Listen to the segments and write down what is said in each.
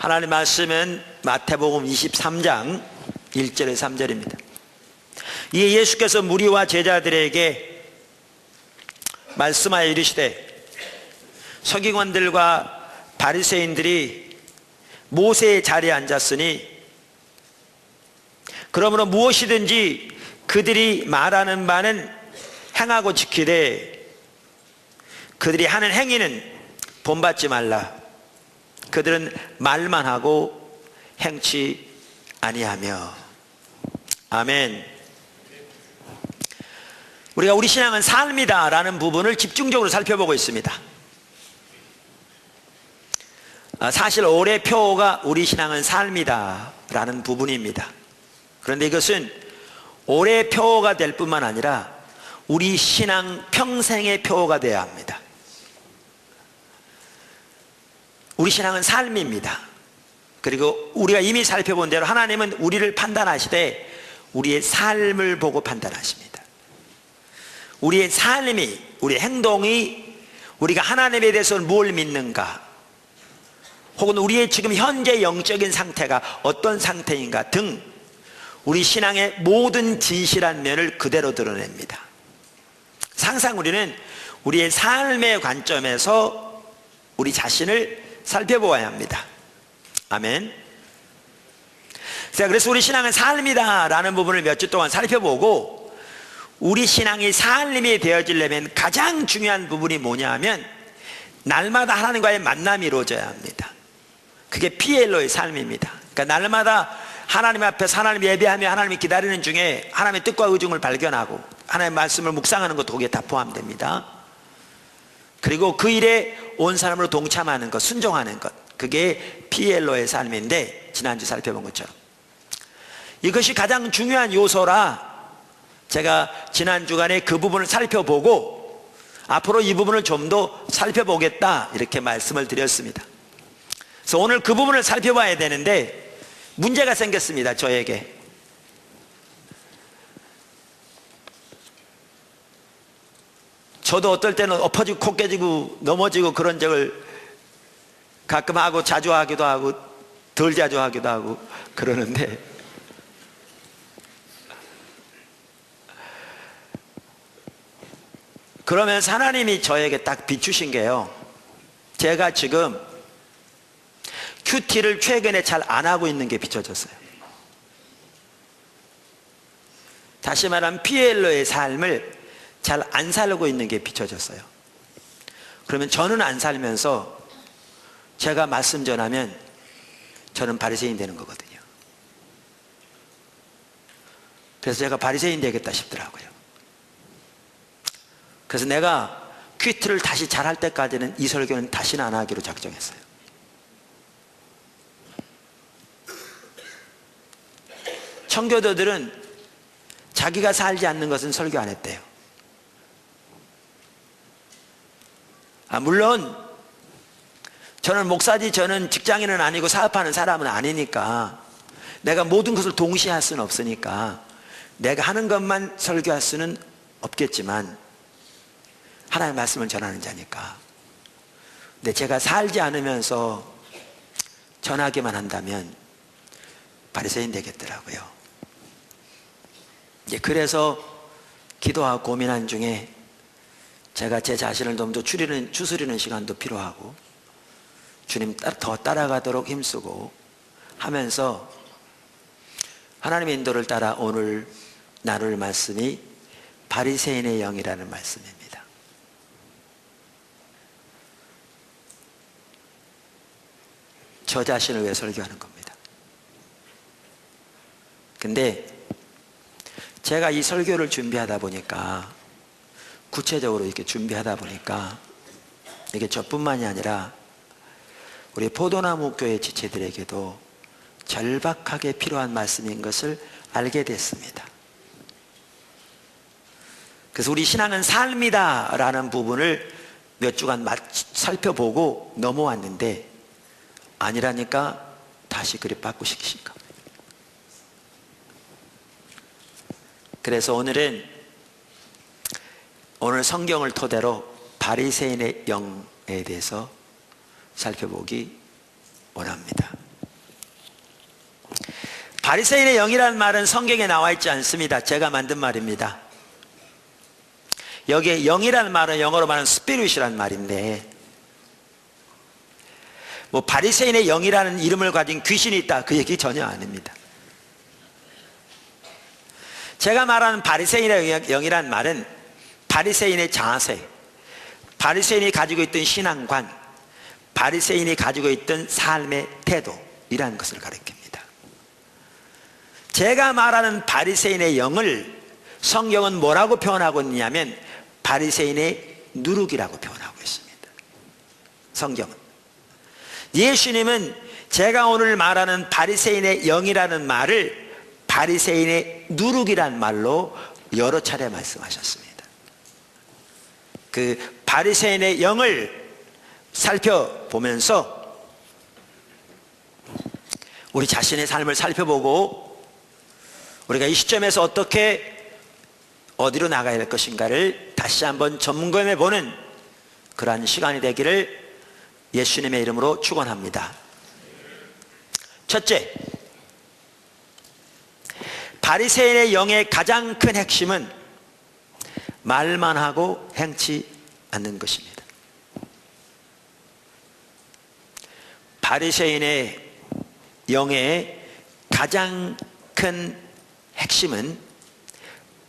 하나님 말씀은 마태복음 23장 1절에 3절입니다. 이에 예수께서 무리와 제자들에게 말씀하여 이르시되 서기관들과 바리새인들이 모세의 자리에 앉았으니 그러므로 무엇이든지 그들이 말하는 바는 행하고 지키되 그들이 하는 행위는 본받지 말라. 그들은 말만 하고 행치 아니하며. 아멘. 우리가 우리 신앙은 삶이다 라는 부분을 집중적으로 살펴보고 있습니다. 사실 올해 표어가 우리 신앙은 삶이다 라는 부분입니다. 그런데 이것은 올해 표어가 될 뿐만 아니라 우리 신앙 평생의 표어가 되어야 합니다. 우리 신앙은 삶입니다. 그리고 우리가 이미 살펴본 대로 하나님은 우리를 판단하시되 우리의 삶을 보고 판단하십니다. 우리의 삶이, 우리의 행동이 우리가 하나님에 대해서 뭘 믿는가, 혹은 우리의 지금 현재 영적인 상태가 어떤 상태인가 등 우리 신앙의 모든 진실한 면을 그대로 드러냅니다. 항상 우리는 우리의 삶의 관점에서 우리 자신을 살펴보아야 합니다. 아멘. 자, 그래서 우리 신앙은 삶이다 라는 부분을 몇 주 동안 살펴보고, 우리 신앙이 삶이 되어지려면 가장 중요한 부분이 뭐냐 하면 날마다 하나님과의 만남이 이루어져야 합니다. 그게 피엘로의 삶입니다. 그러니까 날마다 하나님 앞에서 하나님 예배하며 하나님이 기다리는 중에 하나님의 뜻과 의중을 발견하고 하나님의 말씀을 묵상하는 것도 거기에 다 포함됩니다. 그리고 그 일에 온 사람으로 동참하는 것, 순종하는 것, 그게 피엘로의 삶인데, 지난주 살펴본 것처럼 이것이 가장 중요한 요소라 제가 지난 주간에 그 부분을 살펴보고 앞으로 이 부분을 좀 더 살펴보겠다 이렇게 말씀을 드렸습니다. 그래서 오늘 그 부분을 살펴봐야 되는데 문제가 생겼습니다. 저에게. 저도 어떨 때는 엎어지고 코 깨지고 넘어지고 그런 적을 가끔 하고, 자주 하기도 하고 덜 자주 하기도 하고 그러는데, 그러면서 하나님이 저에게 딱 비추신 게요, 제가 지금 큐티를 최근에 잘 안 하고 있는 게 비춰졌어요. 다시 말하면 피엘로의 삶을 잘 안 살고 있는 게 비춰졌어요. 그러면 저는 안 살면서 제가 말씀 전하면 저는 바리새인 되는 거거든요. 그래서 제가 바리새인 되겠다 싶더라고요. 그래서 내가 큐티를 다시 잘할 때까지는 이 설교는 다시는 안 하기로 작정했어요. 청교도들은 자기가 살지 않는 것은 설교 안 했대요. 물론 저는 목사지, 저는 직장인은 아니고 사업하는 사람은 아니니까 내가 모든 것을 동시에 할 수는 없으니까 내가 하는 것만 설교할 수는 없겠지만 하나님의 말씀을 전하는 자니까. 근데 제가 살지 않으면서 전하기만 한다면 바리새인 되겠더라고요. 그래서 기도하고 고민한 중에 제가 제 자신을 좀 더 추스리는 시간도 필요하고 주님 더 따라가도록 힘쓰고 하면서 하나님의 인도를 따라 오늘 나눌 말씀이 바리새인의 영이라는 말씀입니다. 저 자신을 위해 설교하는 겁니다. 근데 제가 이 설교를 준비하다 보니까, 구체적으로 이렇게 준비하다 보니까 이게 저뿐만이 아니라 우리 포도나무 교회 지체들에게도 절박하게 필요한 말씀인 것을 알게 됐습니다. 그래서 우리 신앙은 삶이다 라는 부분을 몇 주간 살펴보고 넘어왔는데 아니라니까 다시 그래 바꾸시킨 겁니다. 그래서 오늘 성경을 토대로 바리새인의 영에 대해서 살펴보기 원합니다. 바리새인의 영이라는 말은 성경에 나와 있지 않습니다. 제가 만든 말입니다. 여기에 영이라는 말은 영어로 말하는 스피릿이라는 말인데, 뭐 바리새인의 영이라는 이름을 가진 귀신이 있다, 그 얘기 전혀 아닙니다. 제가 말하는 바리새인의 영이라는 말은 바리새인의 자세, 바리새인이 가지고 있던 신앙관, 바리새인이 가지고 있던 삶의 태도이라는 것을 가리킵니다. 제가 말하는 바리새인의 영을 성경은 뭐라고 표현하고 있냐면 바리새인의 누룩이라고 표현하고 있습니다. 성경은. 예수님은 제가 오늘 말하는 바리새인의 영이라는 말을 바리새인의 누룩이란 말로 여러 차례 말씀하셨습니다. 그 바리새인의 영을 살펴보면서 우리 자신의 삶을 살펴보고 우리가 이 시점에서 어떻게 어디로 나가야 할 것인가를 다시 한번 점검해 보는 그러한 시간이 되기를 예수님의 이름으로 축원합니다. 첫째, 바리새인의 영의 가장 큰 핵심은 말만 하고 행치 않는 것입니다. 바리새인의 영의 가장 큰 핵심은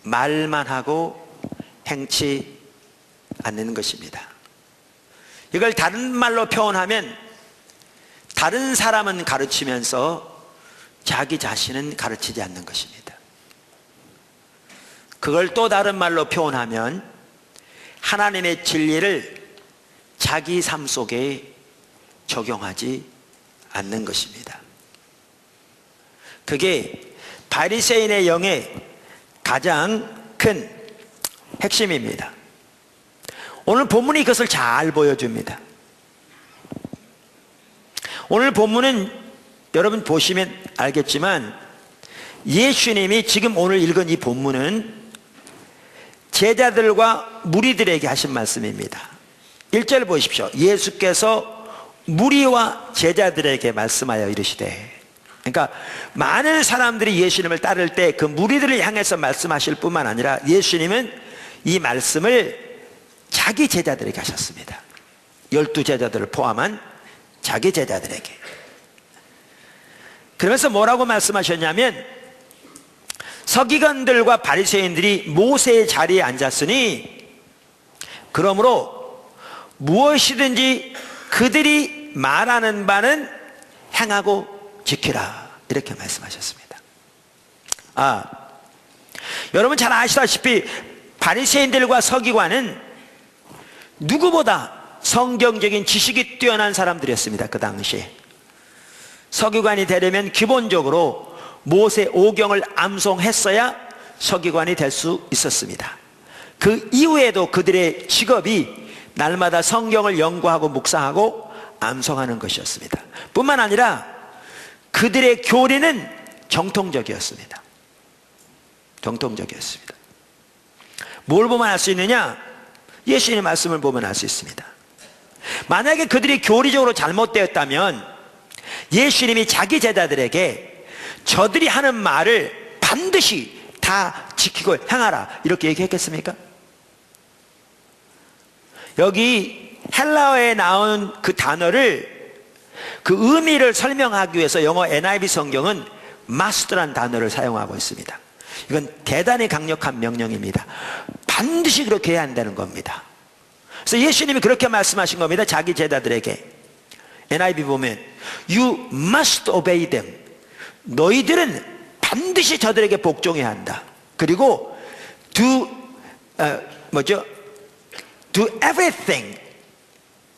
말만 하고 행치 않는 것입니다. 이걸 다른 말로 표현하면 다른 사람은 가르치면서 자기 자신은 가르치지 않는 것입니다. 그걸 또 다른 말로 표현하면 하나님의 진리를 자기 삶 속에 적용하지 않는 것입니다. 그게 바리새인의 영의 가장 큰 핵심입니다. 오늘 본문이 그것을 잘 보여줍니다. 오늘 본문은 여러분 보시면 알겠지만 예수님이 지금 오늘 읽은 이 본문은 제자들과 무리들에게 하신 말씀입니다. 1절 보십시오. 예수께서 무리와 제자들에게 말씀하여 이르시되, 그러니까 많은 사람들이 예수님을 따를 때 그 무리들을 향해서 말씀하실 뿐만 아니라 예수님은 이 말씀을 자기 제자들에게 하셨습니다. 12제자들을 포함한 자기 제자들에게. 그러면서 뭐라고 말씀하셨냐면 서기관들과 바리새인들이 모세의 자리에 앉았으니 그러므로 무엇이든지 그들이 말하는 바는 행하고 지키라, 이렇게 말씀하셨습니다. 여러분 잘 아시다시피 바리새인들과 서기관은 누구보다 성경적인 지식이 뛰어난 사람들이었습니다. 그 당시에 서기관이 되려면 기본적으로 모세 오경을 암송했어야 서기관이 될 수 있었습니다. 그 이후에도 그들의 직업이 날마다 성경을 연구하고 묵상하고 암송하는 것이었습니다. 뿐만 아니라 그들의 교리는 정통적이었습니다. 정통적이었습니다. 뭘 보면 알 수 있느냐? 예수님의 말씀을 보면 알 수 있습니다. 만약에 그들이 교리적으로 잘못되었다면 예수님이 자기 제자들에게 저들이 하는 말을 반드시 다 지키고 행하라, 이렇게 얘기했겠습니까? 여기 헬라어에 나온 그 단어를, 그 의미를 설명하기 위해서 영어 NIV 성경은 must라는 단어를 사용하고 있습니다. 이건 대단히 강력한 명령입니다. 반드시 그렇게 해야 한다는 겁니다. 그래서 예수님이 그렇게 말씀하신 겁니다. 자기 제자들에게. NIV 보면 You must obey them. 너희들은 반드시 저들에게 복종해야 한다. 그리고 do everything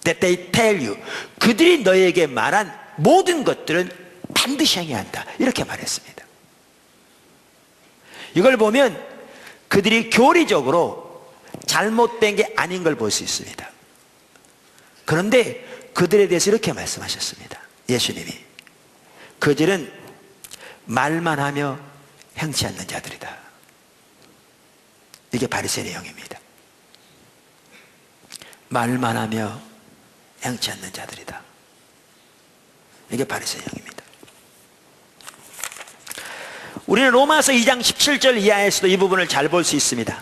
that they tell you. 그들이 너희에게 말한 모든 것들은 반드시 행해야 한다, 이렇게 말했습니다. 이걸 보면 그들이 교리적으로 잘못된 게 아닌 걸 볼 수 있습니다. 그런데 그들에 대해서 이렇게 말씀하셨습니다. 예수님이 그들은 말만 하며 행치 않는 자들이다. 이게 바리새인의 영입니다. 말만 하며 행치 않는 자들이다. 이게 바리새인의 영입니다. 우리는 로마서 2장 17절 이하에서도 이 부분을 잘 볼 수 있습니다.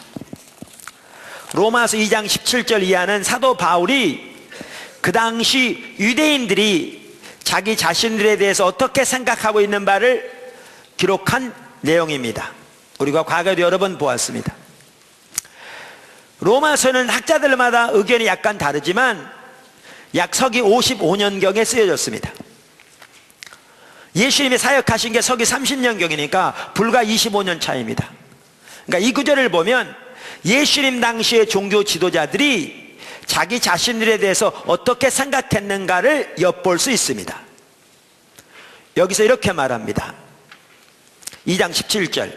로마서 2장 17절 이하는 사도 바울이 그 당시 유대인들이 자기 자신들에 대해서 어떻게 생각하고 있는 바를 기록한 내용입니다. 우리가 과거에도 여러 번 보았습니다. 로마서는 학자들마다 의견이 약간 다르지만 약 서기 55년경에 쓰여졌습니다. 예수님이 사역하신 게 서기 30년경이니까 불과 25년 차이입니다. 그러니까 이 구절을 보면 예수님 당시의 종교 지도자들이 자기 자신들에 대해서 어떻게 생각했는가를 엿볼 수 있습니다. 여기서 이렇게 말합니다. 2장 17절.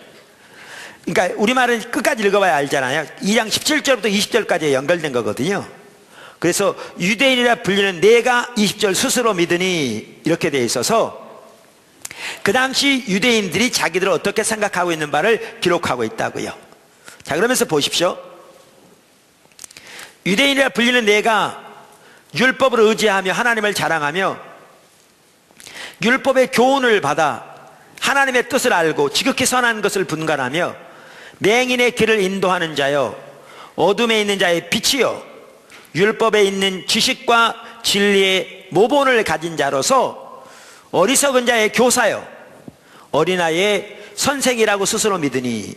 그러니까 우리말은 끝까지 읽어봐야 알잖아요. 2장 17절부터 20절까지 연결된 거거든요. 그래서 유대인이라 불리는 내가 20절 스스로 믿으니 이렇게 되어 있어서 그 당시 유대인들이 자기들을 어떻게 생각하고 있는 바를 기록하고 있다고요. 자, 그러면서 보십시오. 유대인이라 불리는 내가 율법을 의지하며 하나님을 자랑하며 율법의 교훈을 받아 하나님의 뜻을 알고 지극히 선한 것을 분간하며 맹인의 길을 인도하는 자여 어둠에 있는 자의 빛이여 율법에 있는 지식과 진리의 모본을 가진 자로서 어리석은 자의 교사여 어린아이의 선생이라고 스스로 믿으니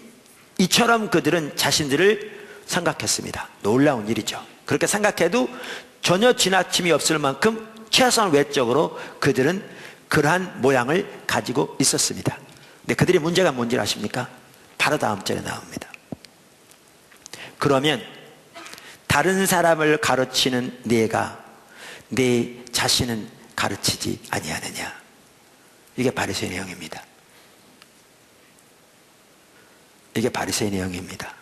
이처럼 그들은 자신들을 생각했습니다. 놀라운 일이죠. 그렇게 생각해도 전혀 지나침이 없을 만큼 최소한 외적으로 그들은 그러한 모양을 가지고 있었습니다. 근데 그들의 문제가 뭔지 아십니까? 바로 다음 절에 나옵니다. 그러면 다른 사람을 가르치는 네가 네 자신은 가르치지 아니하느냐. 이게 바리새의 내용입니다. 이게 바리새의 내용입니다.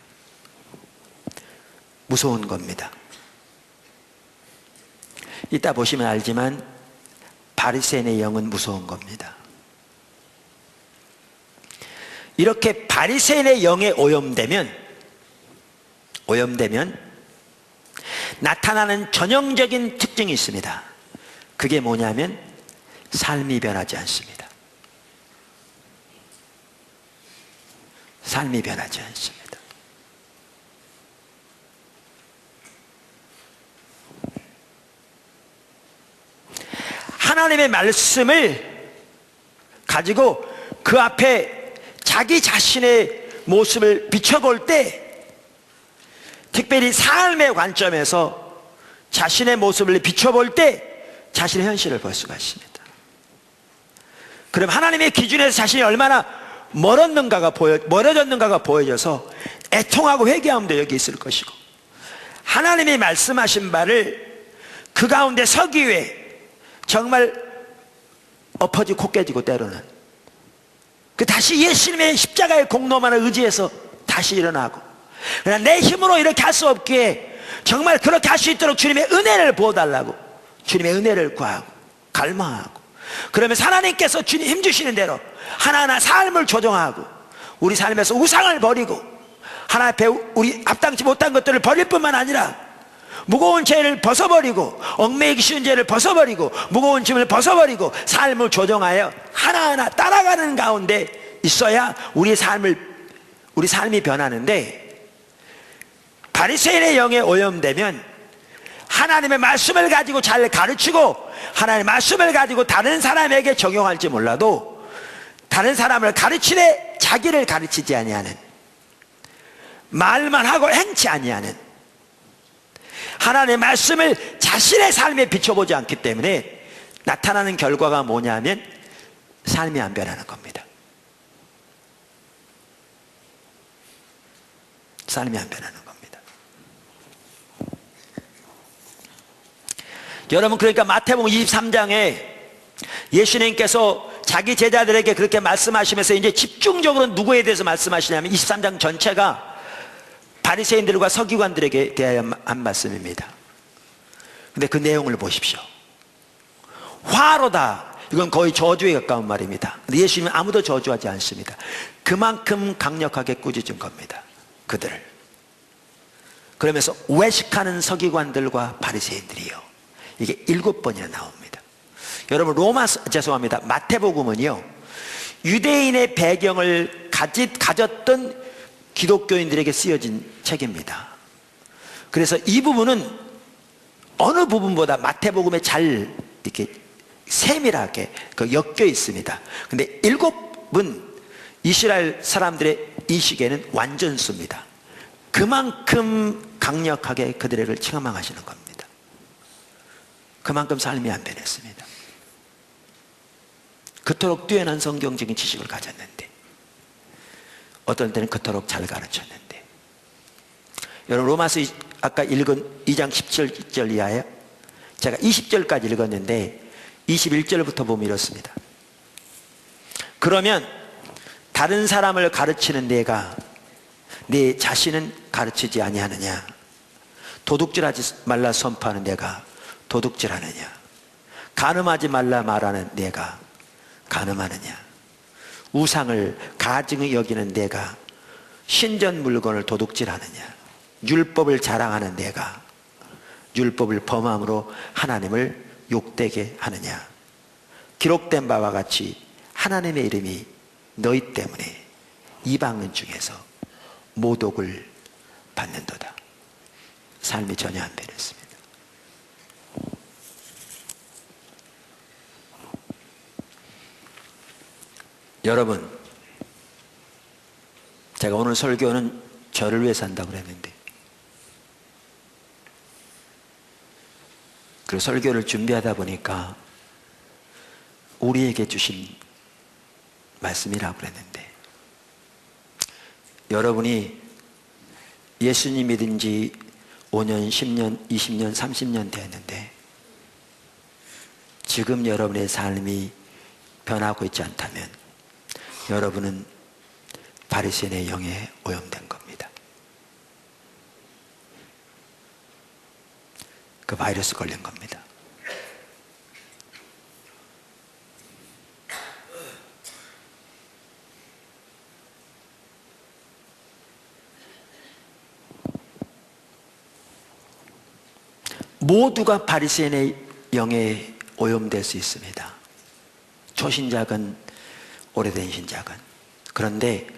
무서운 겁니다. 이따 보시면 알지만 바리새인의 영은 무서운 겁니다. 이렇게 바리새인의 영에 오염되면 나타나는 전형적인 특징이 있습니다. 그게 뭐냐면 삶이 변하지 않습니다. 삶이 변하지 않습니다. 하나님의 말씀을 가지고 그 앞에 자기 자신의 모습을 비춰볼 때, 특별히 삶의 관점에서 자신의 모습을 비춰볼 때 자신의 현실을 볼 수가 있습니다. 그럼 하나님의 기준에서 자신이 얼마나 멀어졌는가가 보여져서 애통하고 회개함도 여기 있을 것이고, 하나님이 말씀하신 바를 그 가운데 서기 위해 정말 엎어지고 코 깨지고 때로는 다시 예수님의 십자가의 공로만을 의지해서 다시 일어나고, 그러나 내 힘으로 이렇게 할 수 없기에 정말 그렇게 할 수 있도록 주님의 은혜를 부어달라고 주님의 은혜를 구하고 갈망하고, 그러면서 하나님께서 주님 힘주시는 대로 하나하나 삶을 조정하고 우리 삶에서 우상을 버리고 하나님 앞에 우리 합당치 못한 것들을 버릴 뿐만 아니라 무거운 죄를 벗어버리고 얽매이기 쉬운 죄를 벗어버리고 무거운 짐을 벗어버리고 삶을 조정하여 하나하나 따라가는 가운데 있어야 우리 삶이 변하는데, 바리새인의 영에 오염되면 하나님의 말씀을 가지고 잘 가르치고 하나님의 말씀을 가지고 다른 사람에게 적용할지 몰라도 다른 사람을 가르치되 자기를 가르치지 아니하는, 말만 하고 행치 아니하는, 하나님의 말씀을 자신의 삶에 비춰보지 않기 때문에 나타나는 결과가 뭐냐면 삶이 안 변하는 겁니다. 삶이 안 변하는 겁니다. 여러분, 그러니까 마태복음 23장에 예수님께서 자기 제자들에게 그렇게 말씀하시면서 이제 집중적으로 누구에 대해서 말씀하시냐면 23장 전체가 바리새인들과 서기관들에게 대하여 한 말씀입니다. 근데 그 내용을 보십시오. 화로다. 이건 거의 저주에 가까운 말입니다. 근데 예수님은 아무도 저주하지 않습니다. 그만큼 강력하게 꾸짖은 겁니다. 그들을. 그러면서 외식하는 서기관들과 바리새인들이요. 이게 7번이나 나옵니다. 여러분, 마태복음은요, 유대인의 배경을 가졌던 기독교인들에게 쓰여진 책입니다. 그래서 이 부분은 어느 부분보다 마태복음에 잘 이렇게 세밀하게 엮여 있습니다. 근데 7은 이스라엘 사람들의 인식에는 완전수입니다. 그만큼 강력하게 그들을 책망하시는 겁니다. 그만큼 삶이 안 변했습니다. 그토록 뛰어난 성경적인 지식을 가졌는데, 어떤 때는 그토록 잘 가르쳤는데. 여러분, 로마서 아까 읽은 2장 17절 이하에 제가 20절까지 읽었는데 21절부터 보면 이렇습니다. 그러면 다른 사람을 가르치는 내가 내 자신은 가르치지 아니하느냐? 도둑질하지 말라 선포하는 내가 도둑질하느냐? 간음하지 말라 말하는 내가 간음하느냐? 우상을 가증히 여기는 내가 신전 물건을 도둑질하느냐? 율법을 자랑하는 내가 율법을 범함으로 하나님을 욕되게 하느냐? 기록된 바와 같이 하나님의 이름이 너희 때문에 이방인 중에서 모독을 받는도다. 삶이 전혀 안 변했습니다. 여러분, 제가 오늘 설교는 저를 위해서 한다고 그랬는데, 그 설교를 준비하다 보니까 우리에게 주신 말씀이라고 그랬는데, 여러분이 예수님 믿은 지 5년, 10년, 20년, 30년 되었는데 지금 여러분의 삶이 변하고 있지 않다면 여러분은 바리새인의 영에 오염된 겁니다. 그 바이러스 걸린 겁니다. 모두가 바리새인의 영에 오염될 수 있습니다. 초신자건 오래된 신자건. 그런데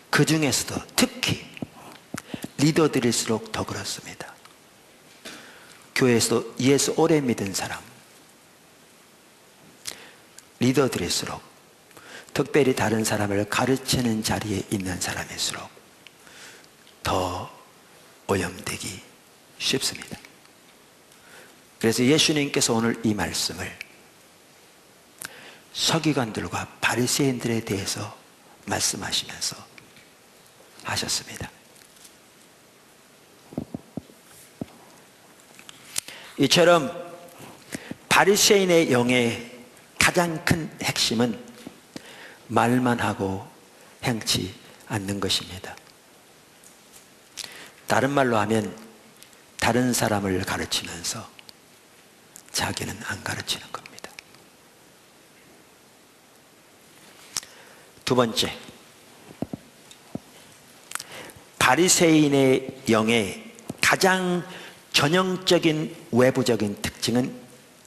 그 중에서도 특히 리더들일수록 더 그렇습니다. 교회에서도 예수 오래 믿은 사람, 리더들일수록, 특별히 다른 사람을 가르치는 자리에 있는 사람일수록 더 오염되기 쉽습니다. 그래서 예수님께서 오늘 이 말씀을 서기관들과 바리새인들에 대해서 말씀하시면서 하셨습니다. 이처럼 바리새인의 영의 가장 큰 핵심은 말만 하고 행치 않는 것입니다. 다른 말로 하면 다른 사람을 가르치면서 자기는 안 가르치는 겁니다. 두 번째, 바리새인의 영의 가장 전형적인 외부적인 특징은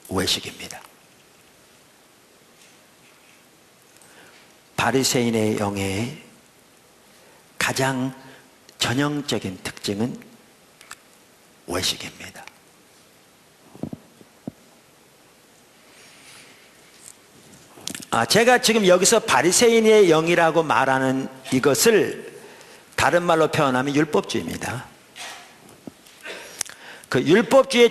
외식입니다. 바리새인의 영의 가장 전형적인 특징은 외식입니다. 제가 지금 여기서 바리새인의 영이라고 말하는 이것을 다른 말로 표현하면 율법주의입니다. 그 율법주의의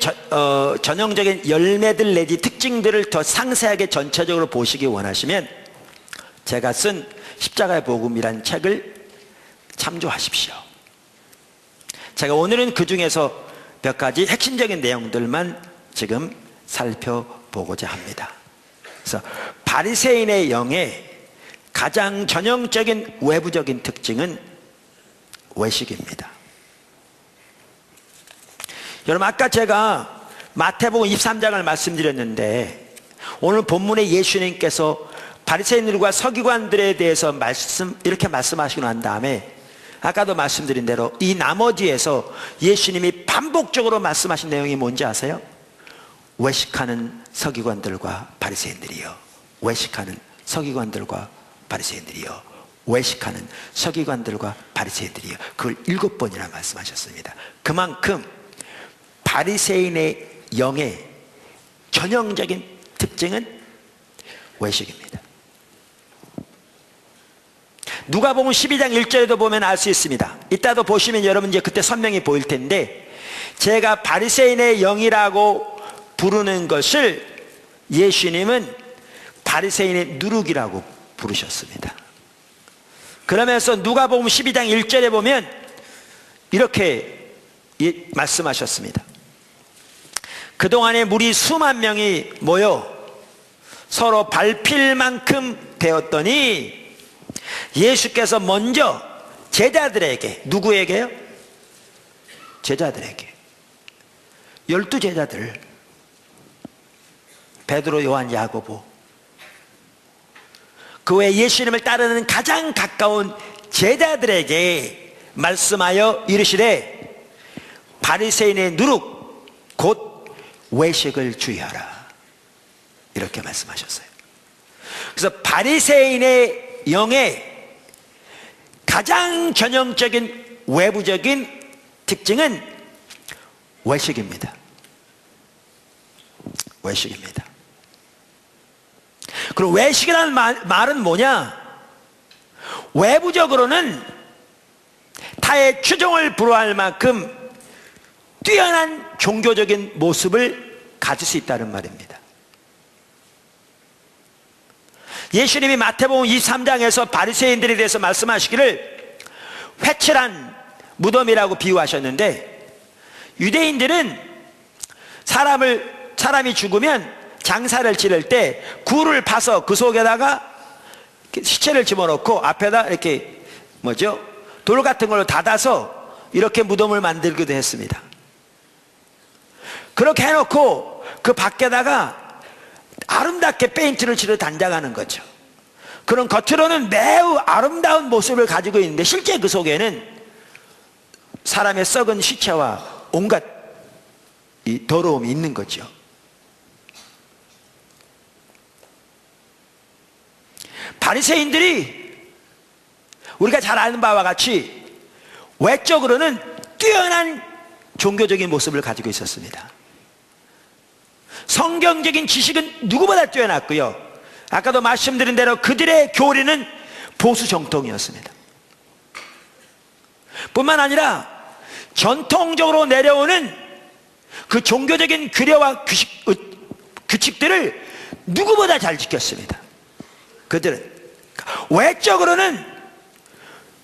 전형적인 열매들 내지 특징들을 더 상세하게 전체적으로 보시기 원하시면 제가 쓴 십자가의 복음이라는 책을 참조하십시오. 제가 오늘은 그 중에서 몇 가지 핵심적인 내용들만 지금 살펴보고자 합니다. 그래서 바리새인의 영의 가장 전형적인 외부적인 특징은 외식입니다. 여러분, 아까 제가 마태복음 23장을 말씀드렸는데 오늘 본문에 예수님께서 바리새인들과 서기관들에 대해서 이렇게 말씀하시고 난 다음에 아까도 말씀드린 대로 이 나머지에서 예수님이 반복적으로 말씀하신 내용이 뭔지 아세요? 외식하는 서기관들과 바리새인들이요, 외식하는 서기관들과 바리새인들이요, 외식하는 서기관들과 바리새인들이요, 그걸 7번이나 말씀하셨습니다. 그만큼 바리새인의 영의 전형적인 특징은 외식입니다. 누가복음 12장 1절에도 보면 알 수 있습니다. 이따도 보시면 여러분 이제 그때 선명히 보일 텐데, 제가 바리새인의 영이라고 부르는 것을 예수님은 바리새인의 누룩이라고 부르셨습니다. 그러면서 누가복음 12장 1절에 보면 이렇게 말씀하셨습니다. 그동안에 무리 수만 명이 모여 서로 밟힐 만큼 되었더니 예수께서 먼저 제자들에게, 누구에게요? 제자들에게, 12제자들, 베드로, 요한, 야고보, 그 외에 예수님을 따르는 가장 가까운 제자들에게 말씀하여 이르시되 바리새인의 누룩 곧 외식을 주의하라, 이렇게 말씀하셨어요. 그래서 바리새인의 영의 가장 전형적인 외부적인 특징은 외식입니다. 외식입니다. 그리고 외식이라는 말은 뭐냐? 외부적으로는 타의 추종을 불허할 만큼 뛰어난 종교적인 모습을 가질 수 있다는 말입니다. 예수님이 마태복음 23장에서 바리새인들에 대해서 말씀하시기를 회칠한 무덤이라고 비유하셨는데, 유대인들은 사람이 죽으면 장사를 치를 때 굴을 파서 그 속에다가 시체를 집어넣고 앞에다 이렇게 돌 같은 걸로 닫아서 이렇게 무덤을 만들기도 했습니다. 그렇게 해놓고 그 밖에다가 아름답게 페인트를 칠해 단장하는 거죠. 그런 겉으로는 매우 아름다운 모습을 가지고 있는데 실제 그 속에는 사람의 썩은 시체와 온갖 이 더러움이 있는 거죠. 바리새인들이 우리가 잘 아는 바와 같이 외적으로는 뛰어난 종교적인 모습을 가지고 있었습니다. 성경적인 지식은 누구보다 뛰어났고요, 아까도 말씀드린 대로 그들의 교리는 보수 정통이었습니다. 뿐만 아니라 전통적으로 내려오는 그 종교적인 규례와 규칙들을 누구보다 잘 지켰습니다. 그들은 외적으로는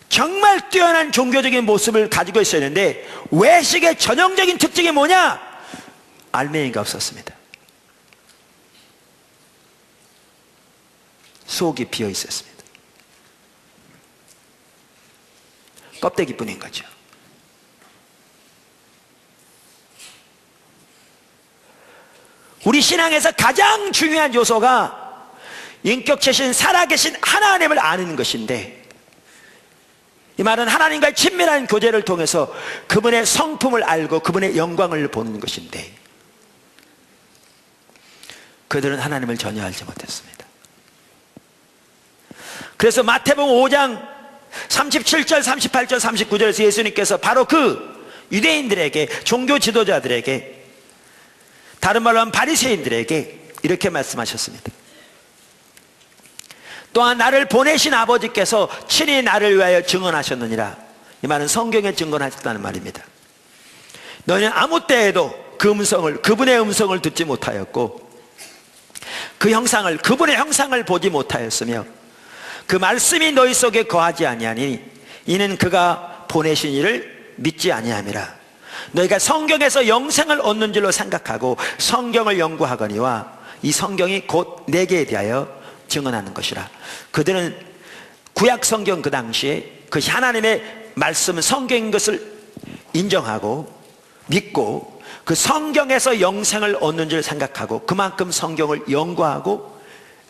정말 뛰어난 종교적인 모습을 가지고 있었는데 외식의 전형적인 특징이 뭐냐? 알맹이가 없었습니다. 속이 비어 있었습니다. 껍데기뿐인 거죠. 우리 신앙에서 가장 중요한 요소가 인격체신 살아계신 하나님을 아는 것인데, 이 말은 하나님과의 친밀한 교제를 통해서 그분의 성품을 알고 그분의 영광을 보는 것인데, 그들은 하나님을 전혀 알지 못했습니다. 그래서 마태복음 5장 37절, 38절, 39절에서 예수님께서 바로 그 유대인들에게, 종교 지도자들에게, 다른 말로 하면 바리새인들에게 이렇게 말씀하셨습니다. 또한 나를 보내신 아버지께서 친히 나를 위하여 증언하셨느니라. 이 말은 성경에 증언하셨다는 말입니다. 너희는 아무 때에도 그분의 음성을 듣지 못하였고 그분의 형상을 보지 못하였으며 그 말씀이 너희 속에 거하지 아니하니 이는 그가 보내신 이를 믿지 아니함이라. 너희가 성경에서 영생을 얻는 줄로 생각하고 성경을 연구하거니와 이 성경이 곧 내게 대하여 증언하는 것이라. 그들은 구약 성경 그 당시에 그것이 하나님의 말씀 성경인 것을 인정하고 믿고 그 성경에서 영생을 얻는 줄 생각하고 그만큼 성경을 연구하고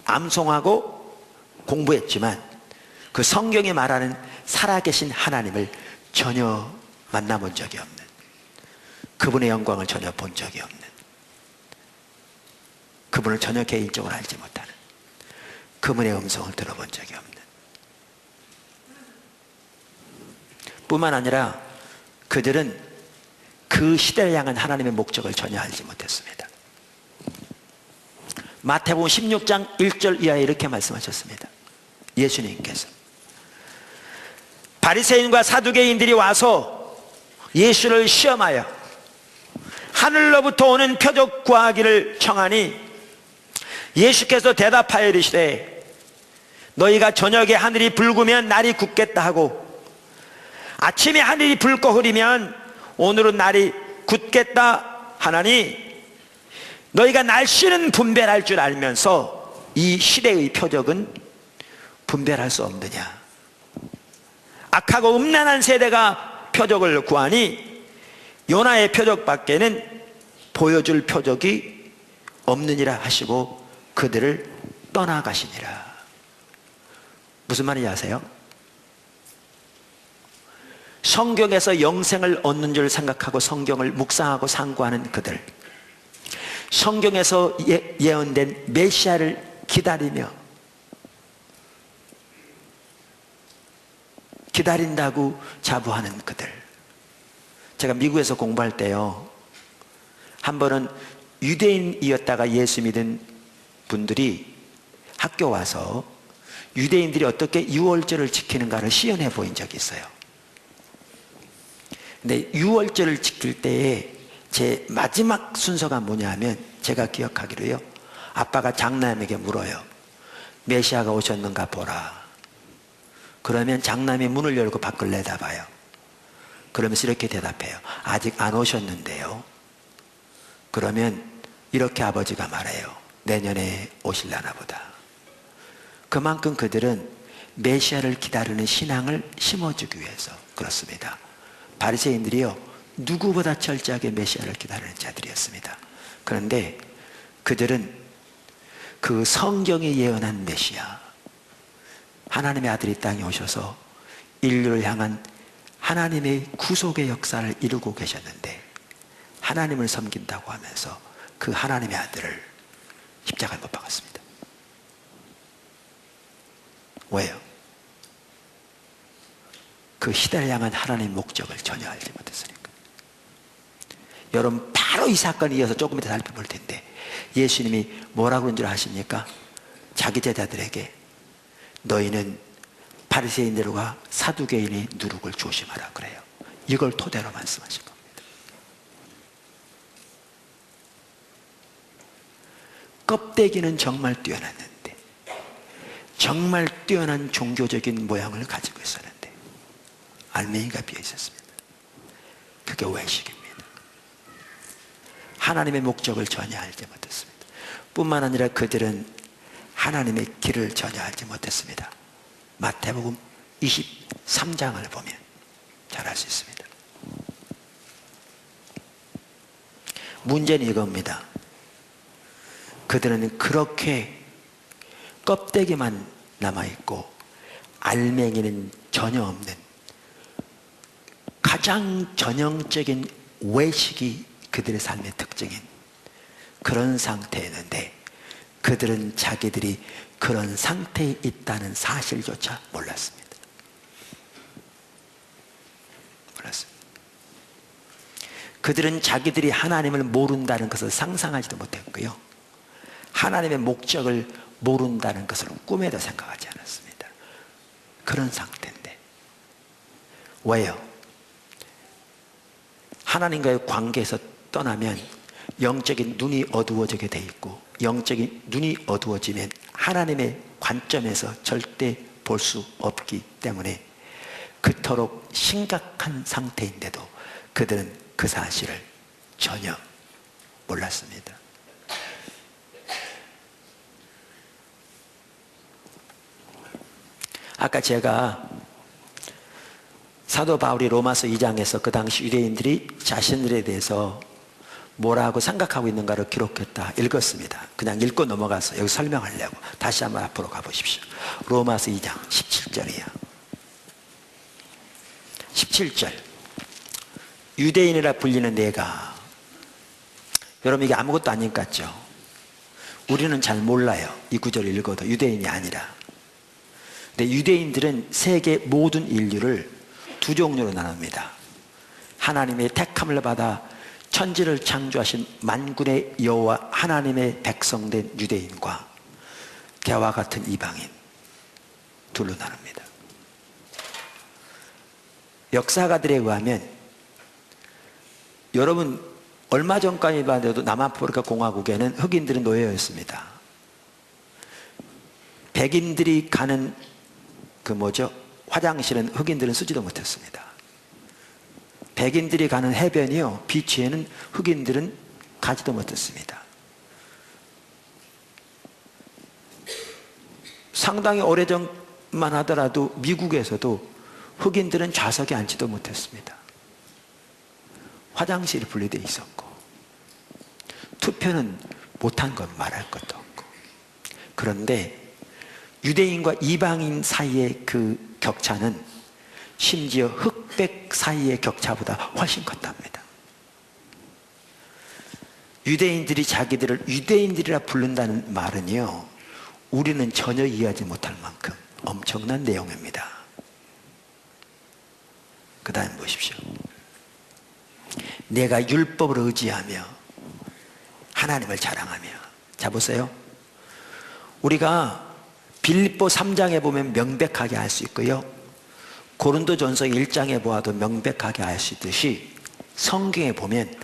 암송하고 공부했지만 그 성경이 말하는 살아계신 하나님을 전혀 만나본 적이 없는, 그분의 영광을 전혀 본 적이 없는, 그분을 전혀 개인적으로 알지 못하는, 그분의 음성을 들어본 적이 없는, 뿐만 아니라 그들은 그 시대를 향한 하나님의 목적을 전혀 알지 못했습니다. 마태복음 16장 1절 이하에 이렇게 말씀하셨습니다. 예수님께서 바리새인과 사두개인들이 와서 예수를 시험하여 하늘로부터 오는 표적 구하기를 청하니 예수께서 대답하여 이르시되 너희가 저녁에 하늘이 붉으면 날이 굳겠다 하고 아침에 하늘이 붉고 흐리면 오늘은 날이 굳겠다 하나니 너희가 날씨는 분별할 줄 알면서 이 시대의 표적은 분별할 수 없느냐. 악하고 음란한 세대가 표적을 구하니 요나의 표적밖에는 보여줄 표적이 없느니라 하시고 그들을 떠나가시니라. 무슨 말인지 아세요? 성경에서 영생을 얻는 줄 생각하고 성경을 묵상하고 상고하는 그들, 성경에서 예언된 메시아를 기다린다고 자부하는 그들. 제가 미국에서 공부할 때요, 한 번은 유대인이었다가 예수 믿은 분들이 학교 와서 유대인들이 어떻게 유월절을 지키는가를 시연해 보인 적이 있어요. 근데 유월절을 지킬 때에 제 마지막 순서가 뭐냐 하면, 제가 기억하기로요, 아빠가 장남에게 물어요. 메시아가 오셨는가 보라. 그러면 장남이 문을 열고 밖을 내다봐요. 그러면서 이렇게 대답해요. 아직 안 오셨는데요. 그러면 이렇게 아버지가 말해요. 내년에 오실라나 보다. 그만큼 그들은 메시아를 기다리는 신앙을 심어주기 위해서 그렇습니다. 바리새인들이요, 누구보다 철저하게 메시아를 기다리는 자들이었습니다. 그런데 그들은 그 성경이 예언한 메시아, 하나님의 아들이 땅에 오셔서 인류를 향한 하나님의 구속의 역사를 이루고 계셨는데, 하나님을 섬긴다고 하면서 그 하나님의 아들을 십자가에 못 박았습니다. 왜요? 그 시대를 향한 하나님의 목적을 전혀 알지 못했으니까. 여러분, 바로 이 사건에 이어서 조금 이따 살펴볼 텐데, 예수님이 뭐라고 그런 줄 아십니까? 자기 제자들에게 너희는 바리새인들과 사두개인의 누룩을 조심하라 그래요. 이걸 토대로 말씀하신 겁니다. 껍데기는 정말 뛰어났는데, 정말 뛰어난 종교적인 모양을 가지고 있었는데 알맹이가 비어 있었습니다. 그게 외식입니다. 하나님의 목적을 전혀 알지 못했습니다. 뿐만 아니라 그들은 하나님의 길을 전혀 알지 못했습니다. 마태복음 23장을 보면 잘 알 수 있습니다. 문제는 이겁니다. 그들은 그렇게 껍데기만 남아있고 알맹이는 전혀 없는 가장 전형적인 외식이 그들의 삶의 특징인 그런 상태였는데, 그들은 자기들이 그런 상태에 있다는 사실조차 몰랐습니다. 그들은 자기들이 하나님을 모른다는 것을 상상하지도 못했고요, 하나님의 목적을 모른다는 것을 꿈에도 생각하지 않았습니다. 그런 상태인데, 왜요? 하나님과의 관계에서 떠나면 영적인 눈이 어두워지게 돼 있고, 영적인 눈이 어두워지면 하나님의 관점에서 절대 볼 수 없기 때문에 그토록 심각한 상태인데도 그들은 그 사실을 전혀 몰랐습니다. 아까 제가 사도 바울이 로마서 2장에서 그 당시 유대인들이 자신들에 대해서 뭐라고 생각하고 있는가를 기록했다 읽었습니다. 그냥 읽고 넘어가서 여기 설명하려고 다시 한번 앞으로 가보십시오. 로마서 2장 17절이야. 17절. 유대인이라 불리는 내가, 여러분 이게 아무것도 아닌 것 같죠? 우리는 잘 몰라요. 이 구절을 읽어도 유대인이 아니라. 근데 유대인들은 세계 모든 인류를 두 종류로 나눕니다. 하나님의 택함을 받아 천지를 창조하신 만군의 여호와 하나님의 백성된 유대인과 개와 같은 이방인 둘로 나눕니다. 역사가들에 의하면, 여러분 얼마 전까지만 해도 남아프리카 공화국에는 흑인들은 노예였습니다. 백인들이 가는 화장실은 흑인들은 쓰지도 못했습니다. 백인들이 가는 해변이요, 비치에는 흑인들은 가지도 못했습니다. 상당히 오래전만 하더라도 미국에서도 흑인들은 좌석에 앉지도 못했습니다. 화장실이 분리되어 있었고, 투표는 못한 건 말할 것도 없고. 그런데 유대인과 이방인 사이의 그 격차는 심지어 흑백 사이의 격차보다 훨씬 컸답니다. 유대인들이 자기들을 유대인들이라 부른다는 말은요, 우리는 전혀 이해하지 못할 만큼 엄청난 내용입니다. 그 다음 보십시오. 내가 율법을 의지하며 하나님을 자랑하며. 자, 보세요. 우리가 빌립보 3장에 보면 명백하게 알 수 있고요, 고린도전서 1장에 보아도 명백하게 알 수 있듯이 성경에 보면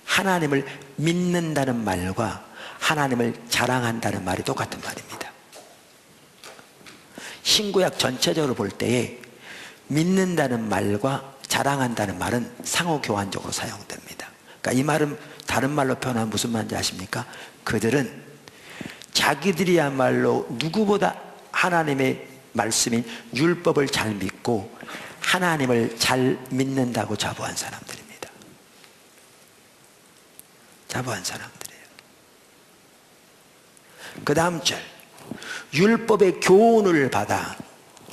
하나님을 믿는다는 말과 하나님을 자랑한다는 말이 똑같은 말입니다. 신구약 전체적으로 볼 때에 믿는다는 말과 자랑한다는 말은 상호교환적으로 사용됩니다. 그러니까 이 말은 다른 말로 표현하면 무슨 말인지 아십니까? 그들은 자기들이야말로 누구보다 하나님의 말씀인 율법을 잘 믿고 하나님을 잘 믿는다고 자부한 사람들입니다. 자부한 사람들이에요. 그 다음 절, 율법의 교훈을 받아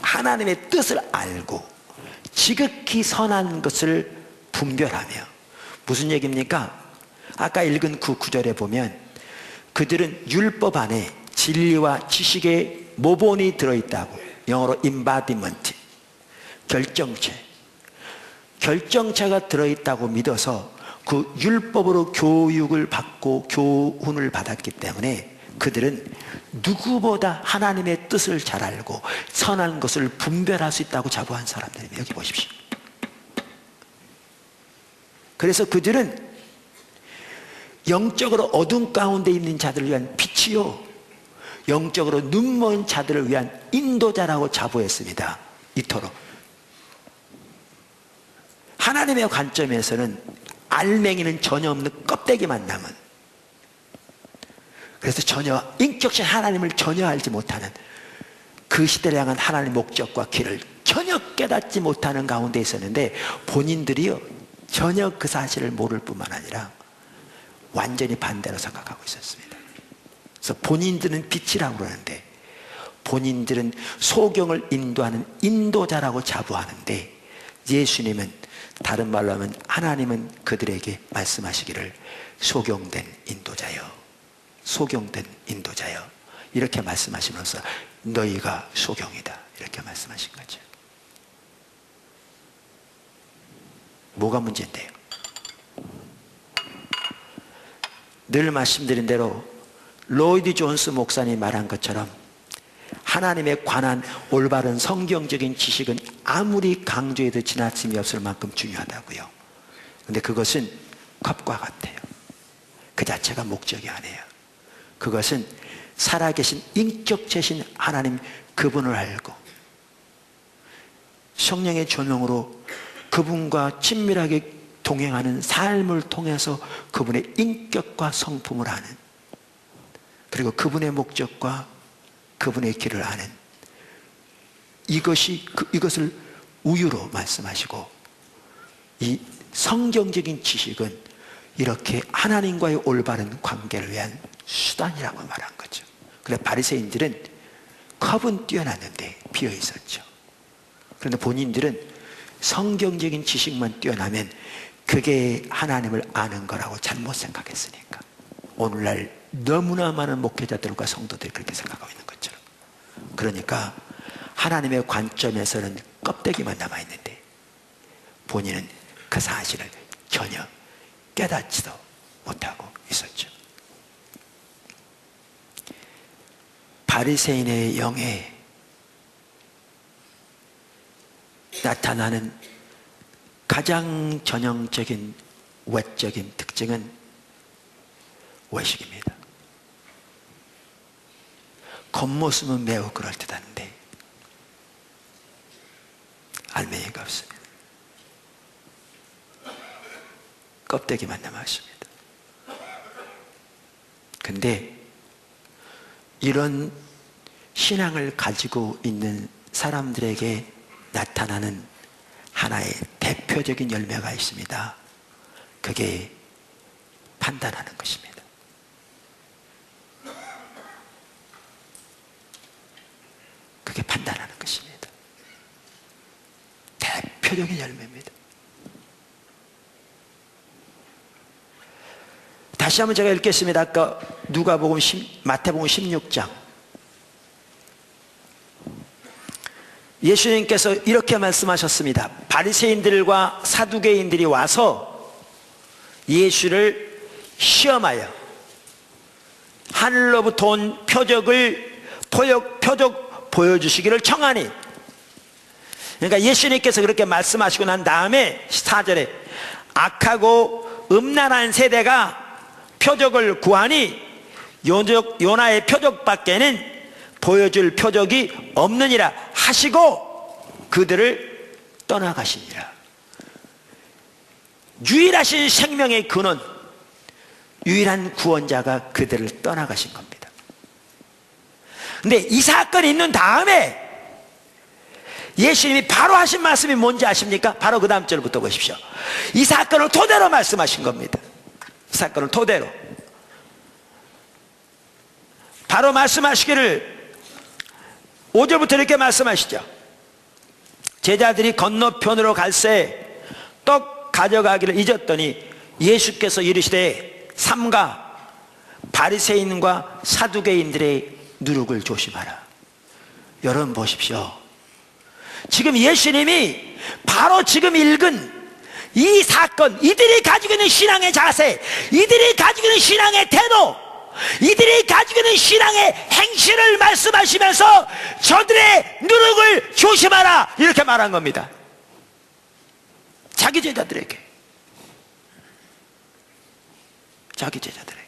하나님의 뜻을 알고 지극히 선한 것을 분별하며. 무슨 얘기입니까? 아까 읽은 그 구절에 보면 그들은 율법 안에 진리와 지식의 모본이 들어있다고, 영어로 embodiment, 결정체가 들어있다고 믿어서 그 율법으로 교육을 받고 교훈을 받았기 때문에 그들은 누구보다 하나님의 뜻을 잘 알고 선한 것을 분별할 수 있다고 자부한 사람들입니다. 여기 보십시오. 그래서 그들은 영적으로 어둠 가운데 있는 자들을 위한 빛이요, 영적으로 눈먼 자들을 위한 인도자라고 자부했습니다. 이토록 하나님의 관점에서는 알맹이는 전혀 없는 껍데기만 남은, 그래서 전혀 인격신 하나님을 전혀 알지 못하는, 그 시대를 향한 하나님의 목적과 길을 전혀 깨닫지 못하는 가운데 있었는데, 본인들이요 전혀 그 사실을 모를 뿐만 아니라 완전히 반대로 생각하고 있었습니다. 그래서 본인들은 빛이라고 그러는데 본인들은 소경을 인도하는 인도자라고 자부하는데, 예수님은 다른 말로 하면 하나님은 그들에게 말씀하시기를 소경된 인도자여, 소경된 인도자여, 이렇게 말씀하시면서 너희가 소경이다, 이렇게 말씀하신 거죠. 뭐가 문제인데요? 늘 말씀드린 대로 로이드 존스 목사님이 말한 것처럼 하나님에 관한 올바른 성경적인 지식은 아무리 강조해도 지나침이 없을 만큼 중요하다고요. 근데 그것은 컵과 같아요. 그 자체가 목적이 아니에요. 그것은 살아계신 인격체신 하나님 그분을 알고 성령의 조명으로 그분과 친밀하게 동행하는 삶을 통해서 그분의 인격과 성품을 아는, 그리고 그분의 목적과 그분의 길을 아는, 이것을 우유로 말씀하시고, 이 성경적인 지식은 이렇게 하나님과의 올바른 관계를 위한 수단이라고 말한 거죠. 그런데 바리새인들은 컵은 뛰어났는데 비어 있었죠. 그런데 본인들은 성경적인 지식만 뛰어나면 그게 하나님을 아는 거라고 잘못 생각했으니까 오늘날 너무나 많은 목회자들과 성도들이 그렇게 생각하고 있는 것처럼. 그러니까 하나님의 관점에서는 껍데기만 남아있는데 본인은 그 사실을 전혀 깨닫지도 못하고 있었죠. 바리새인의 영에 나타나는 가장 전형적인 외적인 특징은 외식입니다. 겉모습은 매우 그럴듯한데 알맹이가 없습니다. 껍데기만 남았습니다. 근데 이런 신앙을 가지고 있는 사람들에게 나타나는 하나의 대표적인 열매가 있습니다. 그게 판단하는 것입니다. 그게 판단하는 것입니다. 대표적인 열매입니다. 다시 한번 제가 읽겠습니다. 아까 누가복음 마태복음 16장. 예수님께서 이렇게 말씀하셨습니다. 바리새인들과 사두개인들이 와서 예수를 시험하여 하늘로부터 온 표적 보여주시기를 청하니. 그러니까 예수님께서 그렇게 말씀하시고 난 다음에 4절에 악하고 음란한 세대가 표적을 구하니 요나의 표적밖에는 보여줄 표적이 없느니라 하시고 그들을 떠나가시니라. 유일하신 생명의 근원, 유일한 구원자가 그들을 떠나가신 겁니다. 근데 이 사건이 있는 다음에 예수님이 바로 하신 말씀이 뭔지 아십니까? 바로 그 다음 절부터 보십시오. 이 사건을 토대로 말씀하신 겁니다. 이 사건을 토대로 바로 말씀하시기를 5절부터 이렇게 말씀하시죠. 제자들이 건너편으로 갈새 떡 가져가기를 잊었더니 예수께서 이르시되 삼가 바리새인과 사두개인들의 누룩을 조심하라. 여러분 보십시오. 지금 예수님이 바로 지금 읽은 이 사건, 이들이 가지고 있는 신앙의 자세, 이들이 가지고 있는 신앙의 태도, 이들이 가지고 있는 신앙의 행실을 말씀하시면서 저들의 누룩을 조심하라 이렇게 말한 겁니다. 자기 제자들에게, 자기 제자들에게.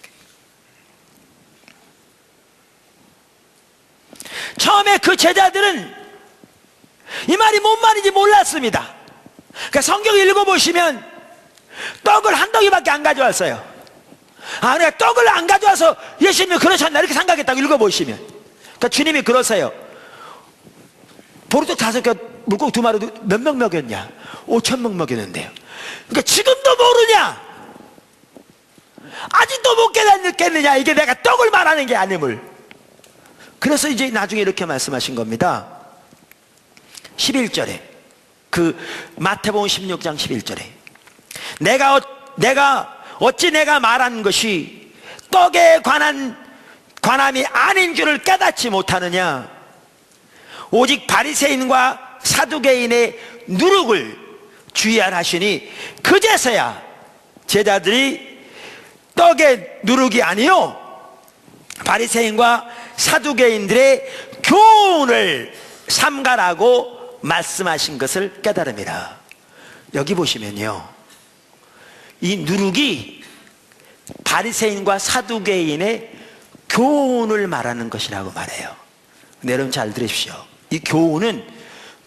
처음에 그 제자들은 이 말이 뭔 말인지 몰랐습니다. 그러니까 성경을 읽어보시면 떡을 한 덩이밖에 안 가져왔어요. 아, 내가 떡을 안 가져와서 예수님이 그러셨나 이렇게 생각했다고 읽어보시면, 그러니까 주님이 그러세요. 보리떡 5개 물고기 2마리 몇 명 먹였냐? 5,000명 먹였는데요. 그러니까 지금도 모르냐? 아직도 못 깨닫겠느냐? 이게 내가 떡을 말하는 게 아님을. 그래서 이제 나중에 이렇게 말씀하신 겁니다. 11절에 그 마태복음 16장 11절에 내가 어찌 내가 말한 것이 떡에 관함이 아닌 줄을 깨닫지 못하느냐? 오직 바리새인과 사두개인의 누룩을 주의하라 하시니 그제서야 제자들이 떡의 누룩이 아니요 바리새인과 사두개인들의 교훈을 삼가라고 말씀하신 것을 깨달음이라. 여기 보시면요, 이 누룩이 바리새인과 사두개인의 교훈을 말하는 것이라고 말해요. 근데 여러분 잘 들으십시오. 이 교훈은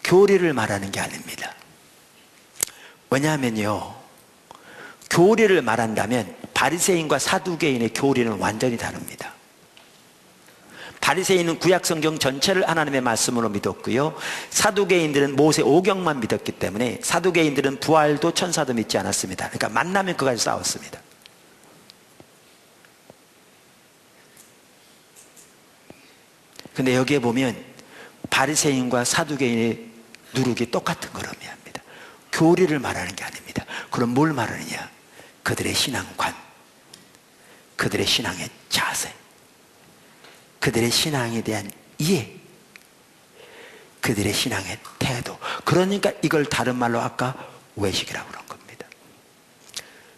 교리를 말하는 게 아닙니다. 왜냐하면요, 교리를 말한다면 바리새인과 사두개인의 교리는 완전히 다릅니다. 바리새인은 구약성경 전체를 하나님의 말씀으로 믿었고요, 사두개인들은 모세 오경만 믿었기 때문에 사두개인들은 부활도 천사도 믿지 않았습니다. 그러니까 만나면 그거 가지고 싸웠습니다. 근데 여기에 보면 바리새인과 사두개인의 누룩이 똑같은 걸 의미합니다. 교리를 말하는 게 아닙니다. 그럼 뭘 말하느냐? 그들의 신앙관, 그들의 신앙의 자세, 그들의 신앙에 대한 이해, 그들의 신앙의 태도. 그러니까 이걸 다른 말로 아까 외식이라고 그런 겁니다.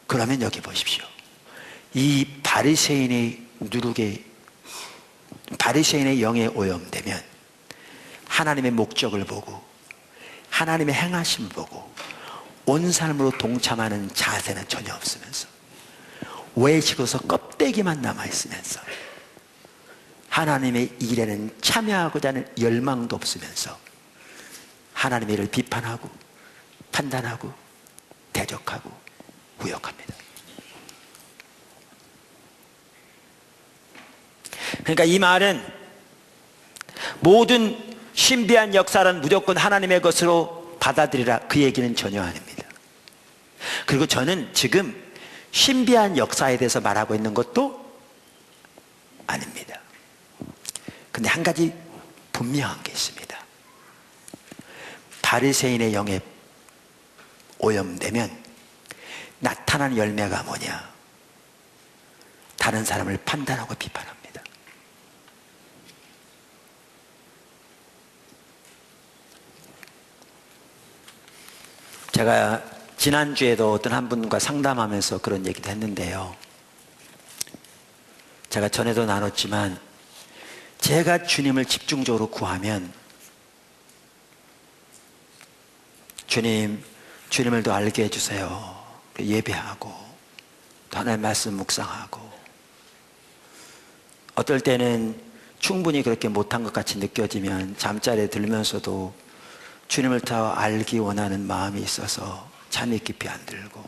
그러면 여기 보십시오. 이 바리새인의 영에 오염되면 하나님의 목적을 보고 하나님의 행하심을 보고 온 삶으로 동참하는 자세는 전혀 없으면서 외식으로서 껍데기만 남아있으면서 하나님의 일에는 참여하고자 하는 열망도 없으면서 하나님의 일을 비판하고 판단하고 대적하고 구역합니다. 그러니까 이 말은 모든 신비한 역사는 무조건 하나님의 것으로 받아들이라, 그 얘기는 전혀 아닙니다. 그리고 저는 지금 신비한 역사에 대해서 말하고 있는 것도 아닙니다. 근데 한 가지 분명한 게 있습니다. 바리새인의 영에 오염되면 나타나는 열매가 뭐냐? 다른 사람을 판단하고 비판합니다. 제가 지난주에도 어떤 한 분과 상담하면서 그런 얘기도 했는데요. 제가 전에도 나눴지만 제가 주님을 집중적으로 구하면 주님을 더 알게 해주세요. 예배하고 또 하나님의 말씀 묵상하고, 어떨 때는 충분히 그렇게 못한 것 같이 느껴지면 잠자리에 들면서도 주님을 더 알기 원하는 마음이 있어서 잠이 깊이 안 들고,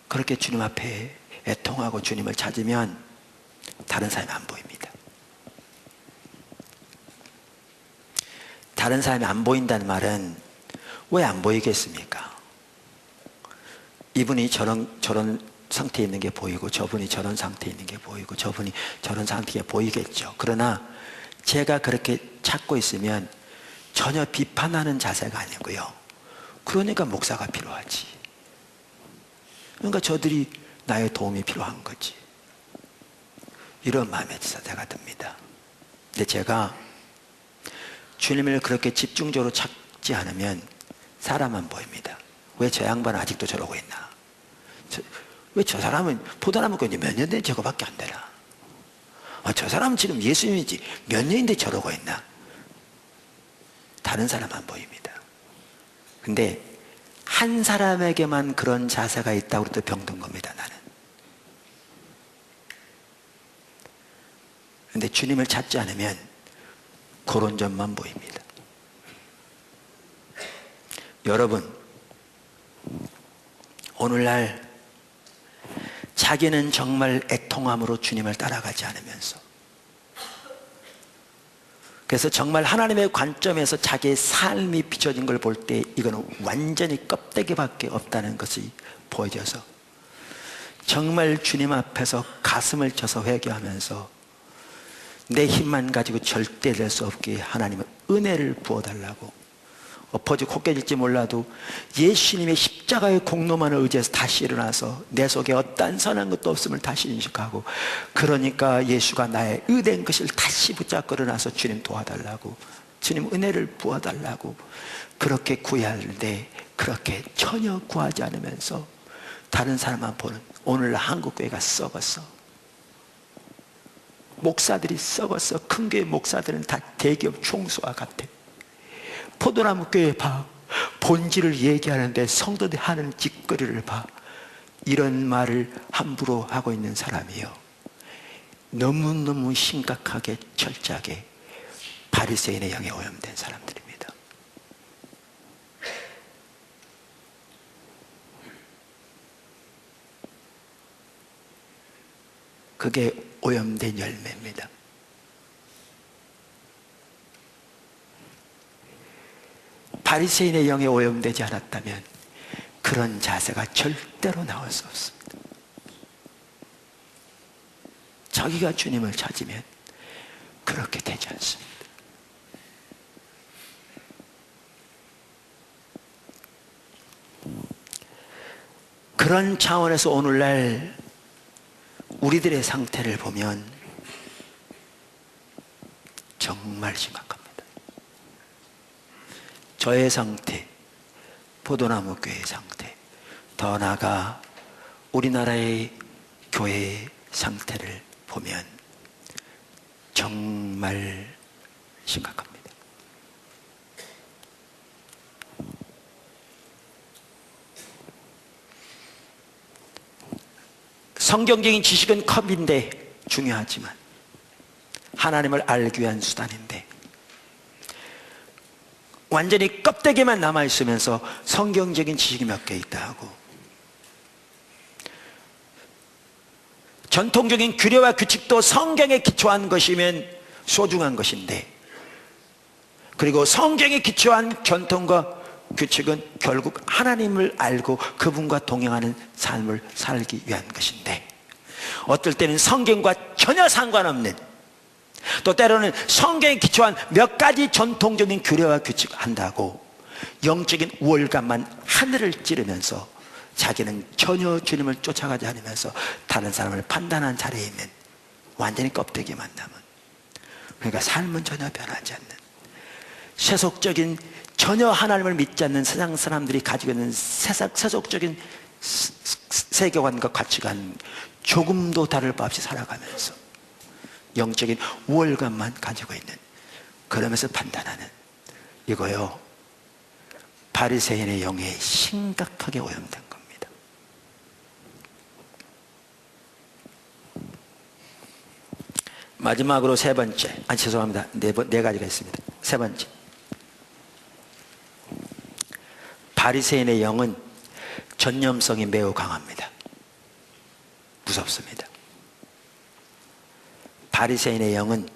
그렇게 주님 앞에 애통하고 주님을 찾으면 다른 사람이 안 보입니다. 다른 사람이 안 보인다는 말은 왜 안 보이겠습니까? 이분이 저런 상태에 있는 게 보이고 저분이 저런 상태에 있는 게 보이고 저분이 저런 상태에 보이겠죠. 그러나 제가 그렇게 찾고 있으면 전혀 비판하는 자세가 아니고요. 그러니까 목사가 필요하지. 그러니까 저들이 나의 도움이 필요한 거지. 이런 마음의 자세가 듭니다. 근데 제가 주님을 그렇게 집중적으로 찾지 않으면 사람만 보입니다. 왜 저 양반은 아직도 저러고 있나? 왜 저 사람은 포도나무 꾼지 몇 년 된 저거밖에 안 되나? 저 사람은 지금 예수님이지 몇 년인데 저러고 있나? 다른 사람만 보입니다. 근데 한 사람에게만 그런 자세가 있다고 해도 병든 겁니다, 나는. 근데 주님을 찾지 않으면 그런 점만 보입니다. 여러분, 오늘날 자기는 정말 애통함으로 주님을 따라가지 않으면서, 그래서 정말 하나님의 관점에서 자기의 삶이 비춰진 걸 볼 때 이거는 완전히 껍데기밖에 없다는 것이 보여져서 정말 주님 앞에서 가슴을 쳐서 회개하면서 내 힘만 가지고 절대 될 수 없게 하나님은 은혜를 부어달라고, 엎어지 코 깨질지 몰라도 예수님의 십자가의 공로만을 의지해서 다시 일어나서 내 속에 어떠한 선한 것도 없음을 다시 인식하고, 그러니까 예수가 나의 의된 것을 다시 붙잡고 일어나서 주님 도와달라고, 주님 은혜를 부어달라고 그렇게 구해야 하는데, 그렇게 전혀 구하지 않으면서 다른 사람만 보는, 오늘 한국교회가 썩었어. 목사들이 썩었어. 큰 교회 목사들은 다 대기업 총수와 같아. 포도나무 교회 봐. 본질을 얘기하는데 성도들이 하는 짓거리를 봐. 이런 말을 함부로 하고 있는 사람이요, 너무너무 심각하게 철저하게 바리새인의 영에 오염된 사람들입니다. 그게 오염된 열매입니다. 바리새인의 영에 오염되지 않았다면 그런 자세가 절대로 나올 수 없습니다. 자기가 주님을 찾으면 그렇게 되지 않습니다. 그런 차원에서 오늘날 우리들의 상태를 보면 정말 심각합니다. 저의 상태, 포도나무 교회의 상태, 더 나아가 우리나라의 교회의 상태를 보면 정말 심각합니다. 성경적인 지식은 컵인데 중요하지만, 하나님을 알기 위한 수단인데, 완전히 껍데기만 남아있으면서 성경적인 지식이 몇 개 있다 하고, 전통적인 규례와 규칙도 성경에 기초한 것이면 소중한 것인데, 그리고 성경에 기초한 전통과 규칙은 결국 하나님을 알고 그분과 동행하는 삶을 살기 위한 것인데, 어떨 때는 성경과 전혀 상관없는, 또 때로는 성경에 기초한 몇 가지 전통적인 규례와 규칙을 한다고 영적인 우월감만 하늘을 찌르면서 자기는 전혀 주님을 쫓아가지 않으면서 다른 사람을 판단한 자리에 있는 완전히 껍데기만 남은, 그러니까 삶은 전혀 변하지 않는, 세속적인, 전혀 하나님을 믿지 않는 세상 사람들이 가지고 있는 세속적인 세계관과 가치관 조금도 다를 바 없이 살아가면서 영적인 우월감만 가지고 있는, 그러면서 판단하는, 이거요 바리새인의 영에 심각하게 오염된 겁니다. 마지막으로 세 번째, 죄송합니다, 네 가지가 있습니다. 세 번째, 바리새인의 영은 전념성이 매우 강합니다. 무섭습니다. 바리새인의 영은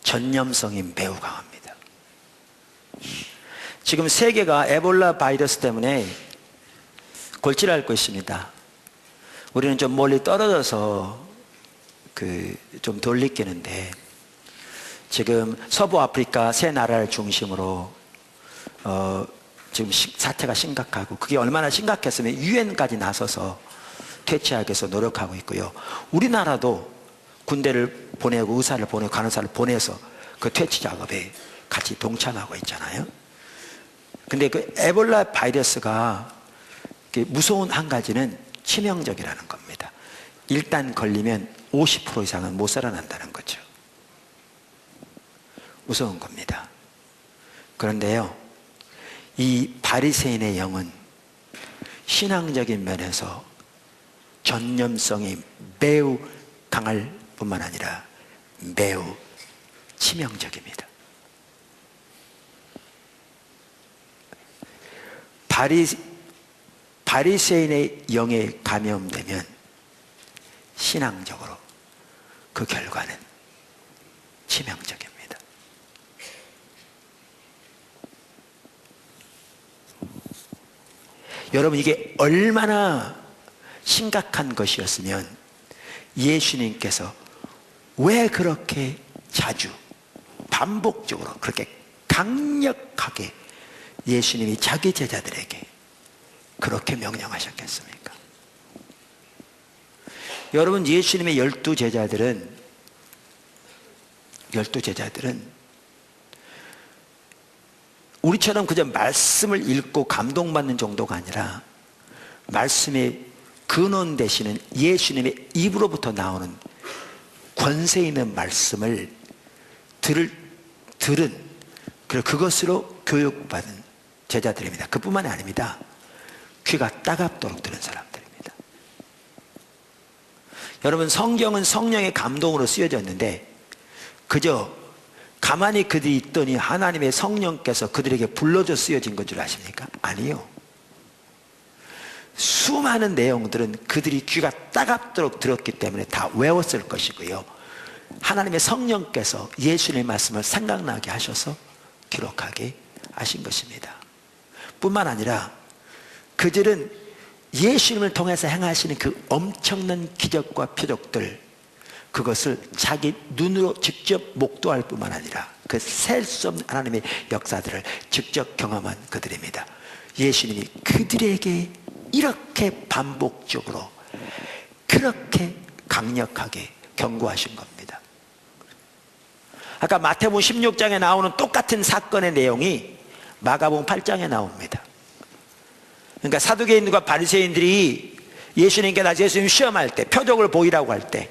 전념성이 매우 강합니다. 지금 세계가 에볼라 바이러스 때문에 골치를 앓고 있습니다. 우리는 좀 멀리 떨어져서 좀 덜 느끼는데, 지금 서부 아프리카 세 나라를 중심으로 지금 사태가 심각하고, 그게 얼마나 심각했으면 유엔까지 나서서 퇴치하기 위해서 노력하고 있고요. 우리나라도 군대를 보내고 의사를 보내고 간호사를 보내서 그 퇴치 작업에 같이 동참하고 있잖아요. 근데 그 에볼라 바이러스가 무서운 한 가지는 치명적이라는 겁니다. 일단 걸리면 50% 이상은 못 살아난다는 거죠. 무서운 겁니다. 그런데요, 이 바리새인의 영은 신앙적인 면에서 전념성이 매우 강할 뿐만 아니라 매우 치명적입니다. 바리새인의 영에 감염되면 신앙적으로 그 결과는 치명적입니다. 여러분, 이게 얼마나 심각한 것이었으면 예수님께서 왜 그렇게 자주 반복적으로 그렇게 강력하게 예수님이 자기 제자들에게 그렇게 명령하셨겠습니까? 여러분, 예수님의 12제자들은 우리처럼 그저 말씀을 읽고 감동받는 정도가 아니라 말씀의 근원 되시는 예수님의 입으로부터 나오는 권세 있는 말씀을 들은, 그리고 그것으로 교육받은 제자들입니다. 그뿐만이 아닙니다. 귀가 따갑도록 들은 사람들입니다. 여러분, 성경은 성령의 감동으로 쓰여졌는데 그저 가만히 그들이 있더니 하나님의 성령께서 그들에게 불러져 쓰여진 것 줄 아십니까? 아니요. 수많은 내용들은 그들이 귀가 따갑도록 들었기 때문에 다 외웠을 것이고요, 하나님의 성령께서 예수님의 말씀을 생각나게 하셔서 기록하게 하신 것입니다. 뿐만 아니라 그들은 예수님을 통해서 행하시는 그 엄청난 기적과 표적들, 그것을 자기 눈으로 직접 목도할 뿐만 아니라 그 셀 수 없는 하나님의 역사들을 직접 경험한 그들입니다. 예수님이 그들에게 이렇게 반복적으로 그렇게 강력하게 경고하신 겁니다. 아까 마태복음 16장에 나오는 똑같은 사건의 내용이 마가복음 8장에 나옵니다. 그러니까 사두개인들과 바리새인들이 예수님께 나중에 예수님 시험할 때, 표적을 보이라고 할 때,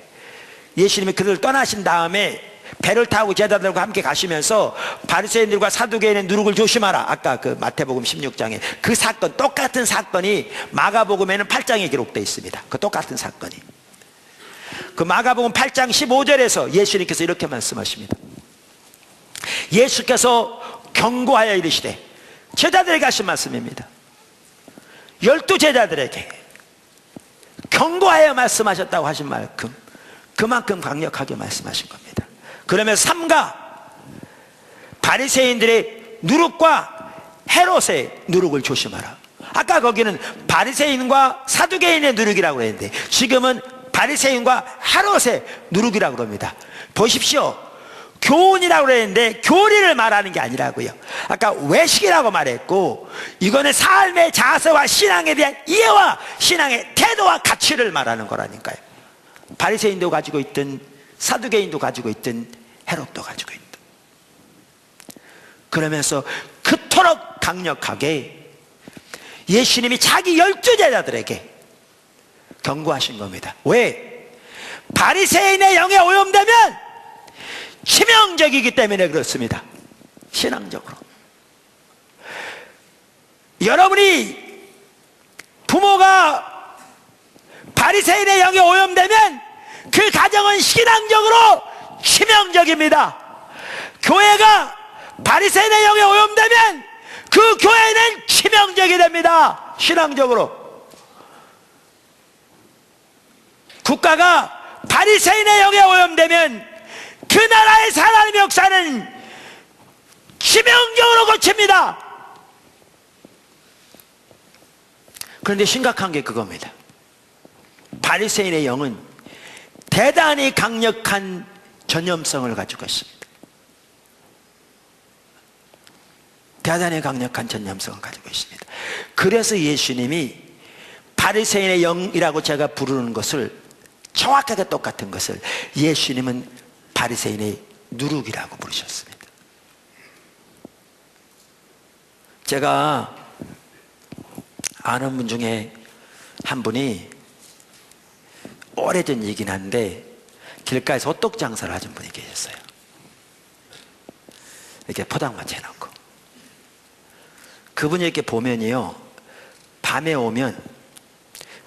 예수님이 그들을 떠나신 다음에 배를 타고 제자들과 함께 가시면서 바리새인들과 사두개인의 누룩을 조심하라, 아까 그 마태복음 16장에 그 사건, 똑같은 사건이 마가복음에는 8장에 기록되어 있습니다. 그 똑같은 사건이. 그 마가복음 8장 15절에서 예수님께서 이렇게 말씀하십니다. 예수께서 경고하여 이르시되, 제자들에게 하신 말씀입니다. 12 제자들에게 경고하여 말씀하셨다고 하신 만큼 그만큼 강력하게 말씀하신 겁니다. 그러면서 삼가 바리새인들의 누룩과 헤롯의 누룩을 조심하라. 아까 거기는 바리새인과 사두개인의 누룩이라고 했는데 지금은 바리새인과 헤롯의 누룩이라고 그럽니다. 보십시오. 교훈이라고 그랬는데 교리를 말하는 게 아니라고요. 아까 외식이라고 말했고, 이거는 삶의 자세와 신앙에 대한 이해와 신앙의 태도와 가치를 말하는 거라니까요. 바리새인도 가지고 있든 사두개인도 가지고 있든 헤롯도 가지고 있든. 그러면서 그토록 강력하게 예수님이 자기 12 제자들에게 경고하신 겁니다. 왜? 바리새인의 영에 오염되면 치명적이기 때문에 그렇습니다. 신앙적으로. 여러분이 부모가 바리새인의 영에 오염되면 그 가정은 신앙적으로 치명적입니다. 교회가 바리새인의 영에 오염되면 그 교회는 치명적이 됩니다. 신앙적으로. 국가가 바리새인의 영에 오염되면 그 나라의 하나님의 역사는 치명적으로 고칩니다. 그런데 심각한 게 그겁니다. 바리새인의 영은 대단히 강력한 전염성을 가지고 있습니다. 대단히 강력한 전염성을 가지고 있습니다. 그래서 예수님이 바리새인의 영이라고 제가 부르는 것을, 정확하게 똑같은 것을 예수님은 바리새인의 누룩이라고 부르셨습니다. 제가 아는 분 중에 한 분이 오래전 얘기긴 한데 길가에서 호떡 장사를 하신 분이 계셨어요. 이렇게 포장마차 해놓고. 그분이 이렇게 보면요, 밤에 오면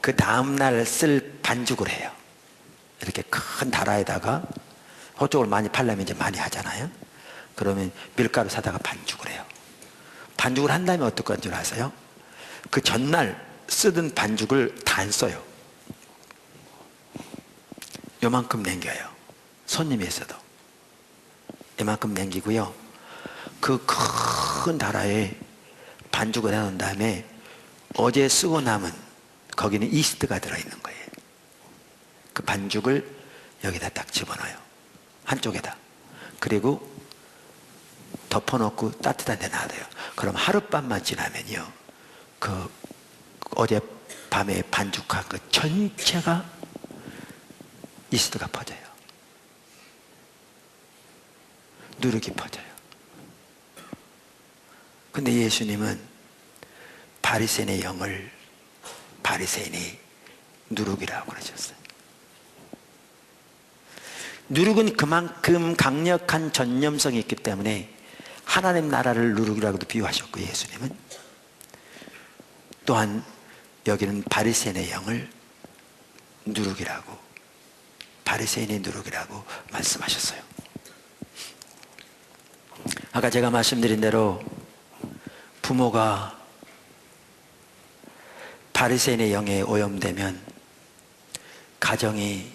그 다음날 쓸 반죽을 해요. 이렇게 큰 다라에다가 호떡을 많이 팔려면 이제 많이 하잖아요. 그러면 밀가루 사다가 반죽을 해요. 반죽을 한 다음에 어떨 건 줄 아세요? 그 전날 쓰던 반죽을 다 안 써요. 요만큼 남겨요. 손님이 있어도 이만큼 남기고요, 그 큰 다라에 반죽을 해놓은 다음에 어제 쓰고 남은, 거기는 이스트가 들어있는 거예요. 그 반죽을 여기다 딱 집어넣어요. 한쪽에다. 그리고 덮어놓고 따뜻한 데 놔둬요. 그럼 하룻밤만 지나면요, 그 어제 밤에 반죽한 그 전체가 이스트가 퍼져요. 누룩이 퍼져요. 근데 예수님은 바리새인의 영을 바리새인의 누룩이라고 그러셨어요. 누룩은 그만큼 강력한 전염성이 있기 때문에 하나님 나라를 누룩이라고도 비유하셨고, 예수님은 또한 여기는 바리새인의 영을 누룩이라고, 바리새인의 누룩이라고 말씀하셨어요. 아까 제가 말씀드린 대로 부모가 바리새인의 영에 오염되면 가정이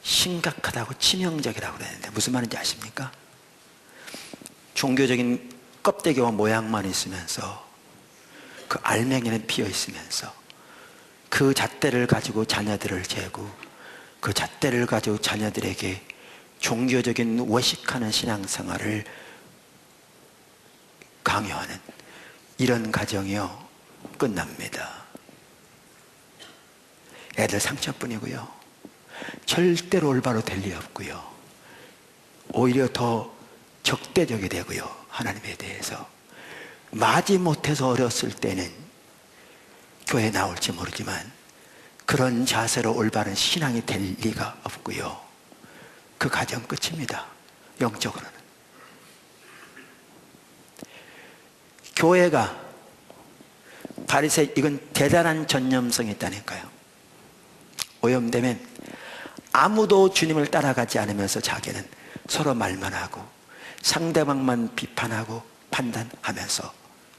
심각하다고, 치명적이라고 그러는데 무슨 말인지 아십니까? 종교적인 껍데기와 모양만 있으면서 그 알맹이는 비어 있으면서 그 잣대를 가지고 자녀들을 재고 그 잣대를 가지고 자녀들에게 종교적인 외식하는 신앙생활을 강요하는 이런 가정이요, 끝납니다. 애들 상처뿐이고요, 절대로 올바로 될 리 없고요, 오히려 더 적대적이 되고요, 하나님에 대해서. 마지못해서 어렸을 때는 교회 나올지 모르지만 그런 자세로 올바른 신앙이 될 리가 없고요. 그 과정 끝입니다. 영적으로는. 교회가 바리새인, 이건 대단한 전념성이 있다니까요. 오염되면 아무도 주님을 따라가지 않으면서 자기는 서로 말만 하고 상대방만 비판하고 판단하면서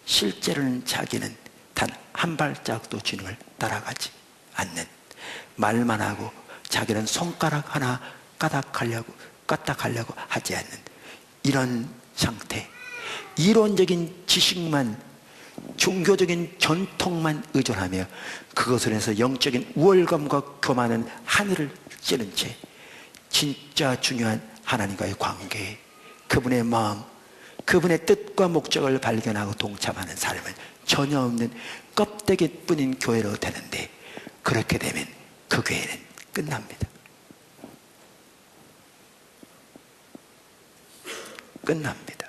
실제로는 자기는 단 한 발짝도 주님을 따라가지 않는, 말만 하고 자기는 손가락 하나 까딱하려고 하지 않는 이런 상태, 이론적인 지식만, 종교적인 전통만 의존하며 그것을 해서 영적인 우월감과 교만은 하늘을 찌른 채 진짜 중요한 하나님과의 관계, 그분의 마음, 그분의 뜻과 목적을 발견하고 동참하는 삶을 전혀 없는 껍데기뿐인 교회로 되는데, 그렇게 되면 그 교회는 끝납니다. 끝납니다.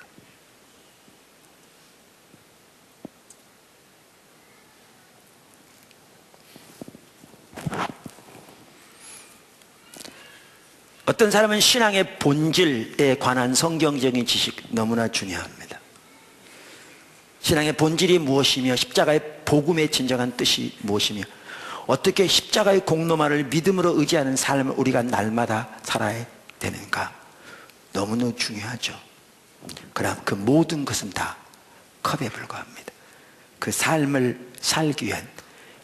어떤 사람은 신앙의 본질에 관한 성경적인 지식 너무나 중요합니다. 신앙의 본질이 무엇이며 십자가의 복음의 진정한 뜻이 무엇이며 어떻게 십자가의 공로만을 믿음으로 의지하는 삶을 우리가 날마다 살아야 되는가, 너무나 중요하죠. 그러나 그 모든 것은 다 컵에 불과합니다. 그 삶을 살기 위한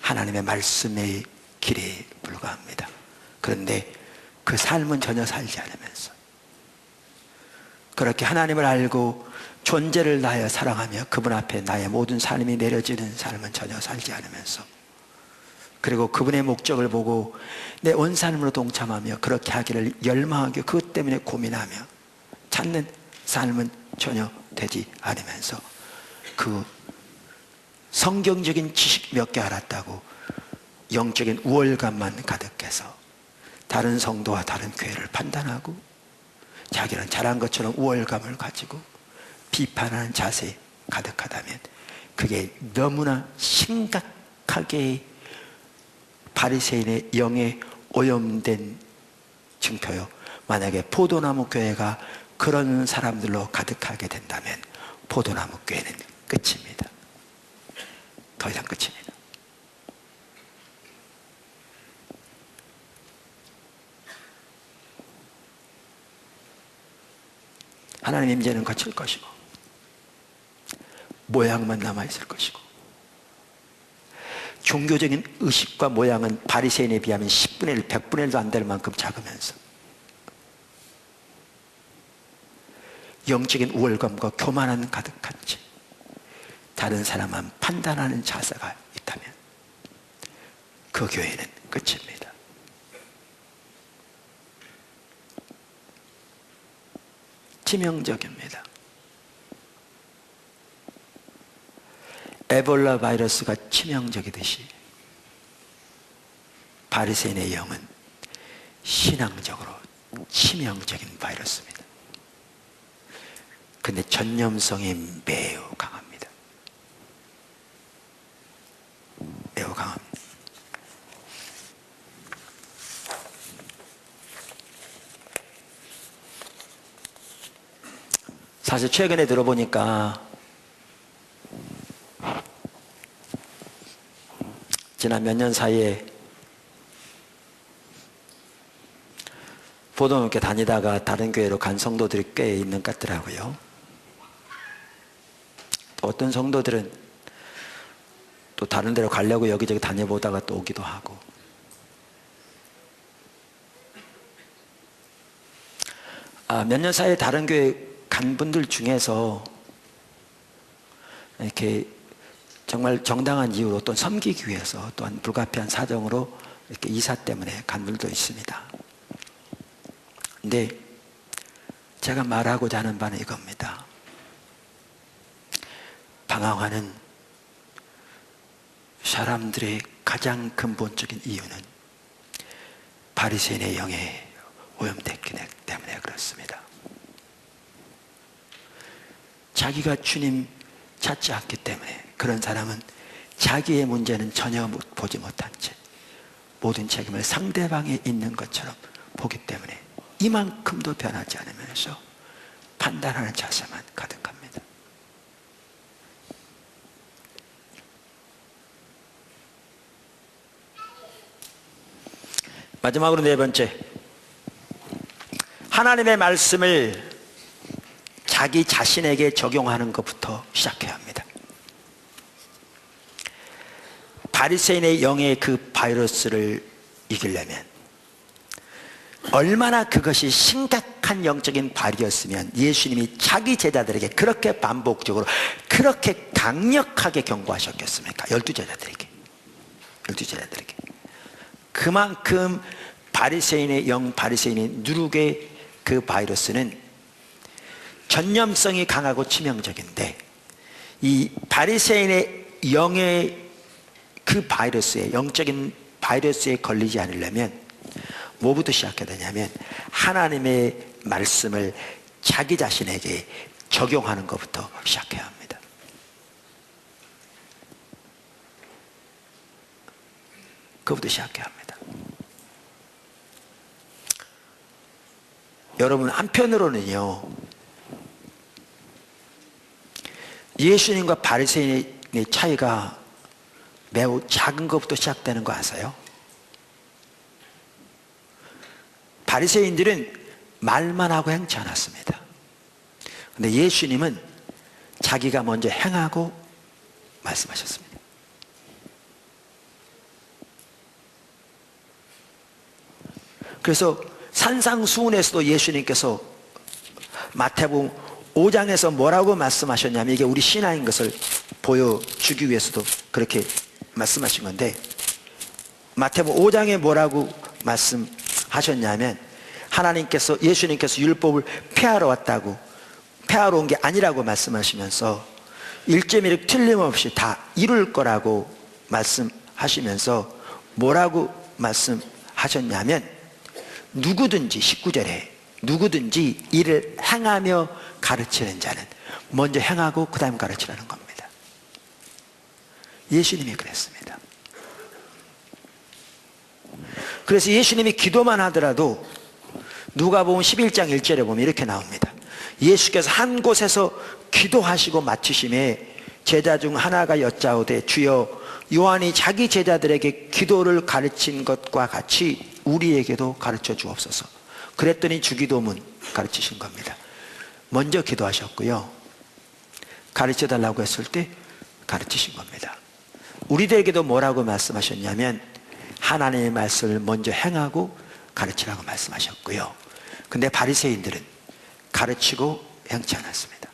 하나님의 말씀의 길에 불과합니다. 그런데 그 삶은 전혀 살지 않으면서 그렇게 하나님을 알고 존재를 다하여 사랑하며 그분 앞에 나의 모든 삶이 내려지는 삶은 전혀 살지 않으면서, 그리고 그분의 목적을 보고 내 온 삶으로 동참하며 그렇게 하기를 열망하고 그것 때문에 고민하며 찾는 삶은 전혀 되지 않으면서 그 성경적인 지식 몇 개 알았다고 영적인 우월감만 가득해서 다른 성도와 다른 교회를 판단하고 자기는 잘한 것처럼 우월감을 가지고 비판하는 자세에 가득하다면 그게 너무나 심각하게 바리새인의 영에 오염된 증표요. 만약에 포도나무 교회가 그런 사람들로 가득하게 된다면 포도나무 교회는 끝입니다. 더 이상 끝입니다. 하나님 임재는 거칠 것이고 모양만 남아있을 것이고, 종교적인 의식과 모양은 바리새인에 비하면 10분의 1, 100분의 1도 안 될 만큼 작으면서 영적인 우월감과 교만은 가득한 채 다른 사람만 판단하는 자세가 있다면 그 교회는 끝입니다. 치명적입니다. 에볼라 바이러스가 치명적이듯이 바리새인의 영은 신앙적으로 치명적인 바이러스입니다. 근데 전념성이 매우 강합니다. 매우 강합니다. 사실 최근에 들어보니까 지난 몇 년 사이에 보도문께 다니다가 다른 교회로 간 성도들이 꽤 있는 것 같더라고요. 또 어떤 성도들은 또 다른 데로 가려고 여기저기 다녀보다가 또 오기도 하고, 몇 년 사이에 다른 교회 간 분들 중에서 이렇게 정말 정당한 이유로 또 섬기기 위해서 또한 불가피한 사정으로 이렇게 이사 때문에 간 분들도 있습니다. 근데 제가 말하고자 하는 바는 이겁니다. 방황하는 사람들의 가장 근본적인 이유는 바리새인의 영에 오염됐기 때문에 그렇습니다. 자기가 주님 찾지 않기 때문에 그런 사람은 자기의 문제는 전혀 보지 못한 채 모든 책임을 상대방에 있는 것처럼 보기 때문에 이만큼도 변하지 않으면서 판단하는 자세만 가득합니다. 마지막으로 네 번째, 하나님의 말씀을 자기 자신에게 적용하는 것부터 시작해야 합니다. 바리새인의 영의 그 바이러스를 이기려면 얼마나 그것이 심각한 영적인 발이었으면 예수님이 자기 제자들에게 그렇게 반복적으로 그렇게 강력하게 경고하셨겠습니까? 12제자들에게. 그만큼 바리새인의 영, 바리새인의 누룩의 그 바이러스는 전염성이 강하고 치명적인데, 이 바리새인의 영의 그 바이러스에, 영적인 바이러스에 걸리지 않으려면 뭐부터 시작해야 되냐면 하나님의 말씀을 자기 자신에게 적용하는 것부터 시작해야 합니다. 그것부터 시작해야 합니다. 여러분, 한편으로는요, 예수님과 바리새인의 차이가 매우 작은 것부터 시작되는 거 아세요? 바리새인들은 말만 하고 행치 않았습니다. 그런데 예수님은 자기가 먼저 행하고 말씀하셨습니다. 그래서 산상수훈에서도 예수님께서 마태복음 5장에서 뭐라고 말씀하셨냐면, 이게 우리 신앙인 것을 보여주기 위해서도 그렇게 말씀하신 건데, 마태복음 5장에 뭐라고 말씀하셨냐면, 예수님께서 율법을 폐하러 왔다고, 폐하러 온 게 아니라고 말씀하시면서 1.1획 틀림없이 다 이룰 거라고 말씀하시면서 뭐라고 말씀하셨냐면, 누구든지, 19절에 누구든지 이를 행하며 가르치는 자는 먼저 행하고 그 다음 가르치라는 겁니다. 예수님이 그랬습니다. 그래서 예수님이 기도만 하더라도 누가복음 11장 1절에 보면 이렇게 나옵니다. 예수께서 한 곳에서 기도하시고 마치심에 제자 중 하나가 여짜오되, 주여, 요한이 자기 제자들에게 기도를 가르친 것과 같이 우리에게도 가르쳐 주옵소서. 그랬더니 주기도문 가르치신 겁니다. 먼저 기도하셨고요, 가르쳐 달라고 했을 때 가르치신 겁니다. 우리들에게도 뭐라고 말씀하셨냐면 하나님의 말씀을 먼저 행하고 가르치라고 말씀하셨고요. 근데 바리새인들은 가르치고 행치 않았습니다.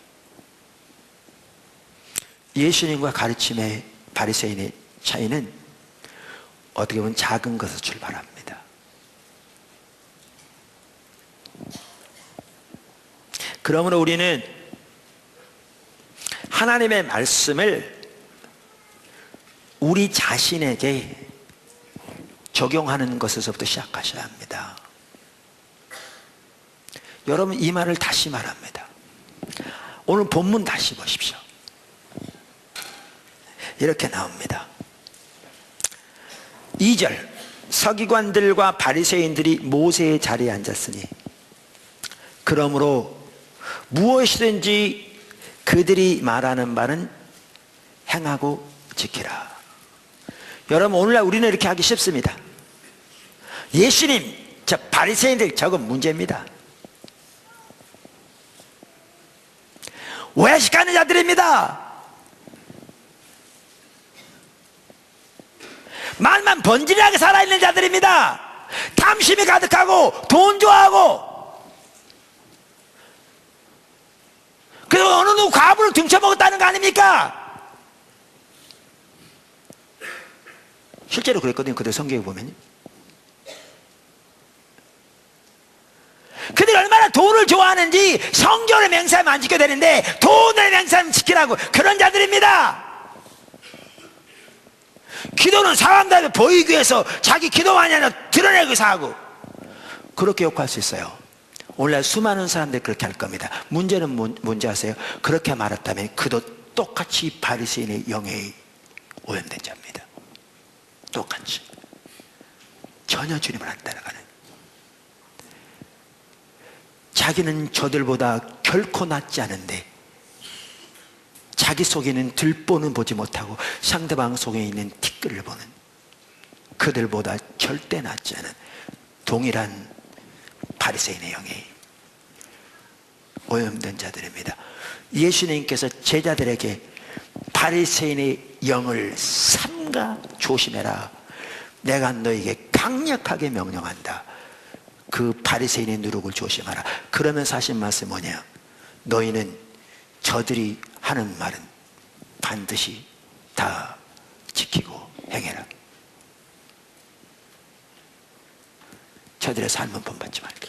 예수님과 가르침의 바리새인의 차이는 어떻게 보면 작은 것에서 출발합니다. 그러므로 우리는 하나님의 말씀을 우리 자신에게 적용하는 것에서부터 시작하셔야 합니다. 여러분, 이 말을 다시 말합니다. 오늘 본문 다시 보십시오. 이렇게 나옵니다. 2절, 서기관들과 바리새인들이 모세의 자리에 앉았으니 그러므로 무엇이든지 그들이 말하는 바는 행하고 지키라. 여러분, 오늘날 우리는 이렇게 하기 쉽습니다. 예수님, 저 바리새인들 저건 문제입니다. 외식하는 자들입니다. 말만 번지르하게 살아있는 자들입니다. 탐심이 가득하고 돈 좋아하고, 그리고 어느 누구 과부를 등쳐먹었다는 거 아닙니까? 실제로 그랬거든요. 그들 성경에 보면. 그들이 얼마나 돈을 좋아하는지 성경의 맹세하면 안 지켜야 되는데 돈의 맹세하면 지키라고, 그런 자들입니다. 기도는 사람들에게 보이기 위해서 자기 기도 많이 하냐 드러내기 위해서 하고, 그렇게 욕할 수 있어요. 오늘날 수많은 사람들이 그렇게 할 겁니다. 문제는 뭔지 아세요? 그렇게 말했다면 그도 똑같이 바리새인의 영에 오염된 자입니다. 똑같이 전혀 주님을 안 따라가는, 자기는 저들보다 결코 낫지 않은데 자기 속에는 들보는 보지 못하고 상대방 속에 있는 티끌을 보는, 그들보다 절대 낫지 않은 동일한 바리새인의 영에 오염된 자들입니다. 예수님께서 제자들에게 바리새인의 영을 삼가 조심해라, 내가 너에게 강력하게 명령한다, 그 바리새인의 누룩을 조심하라. 그러면서 하신 말씀이 뭐냐? 너희는 저들이 하는 말은 반드시 다 지키고 행해라. 저들의 삶은 본받지 말게.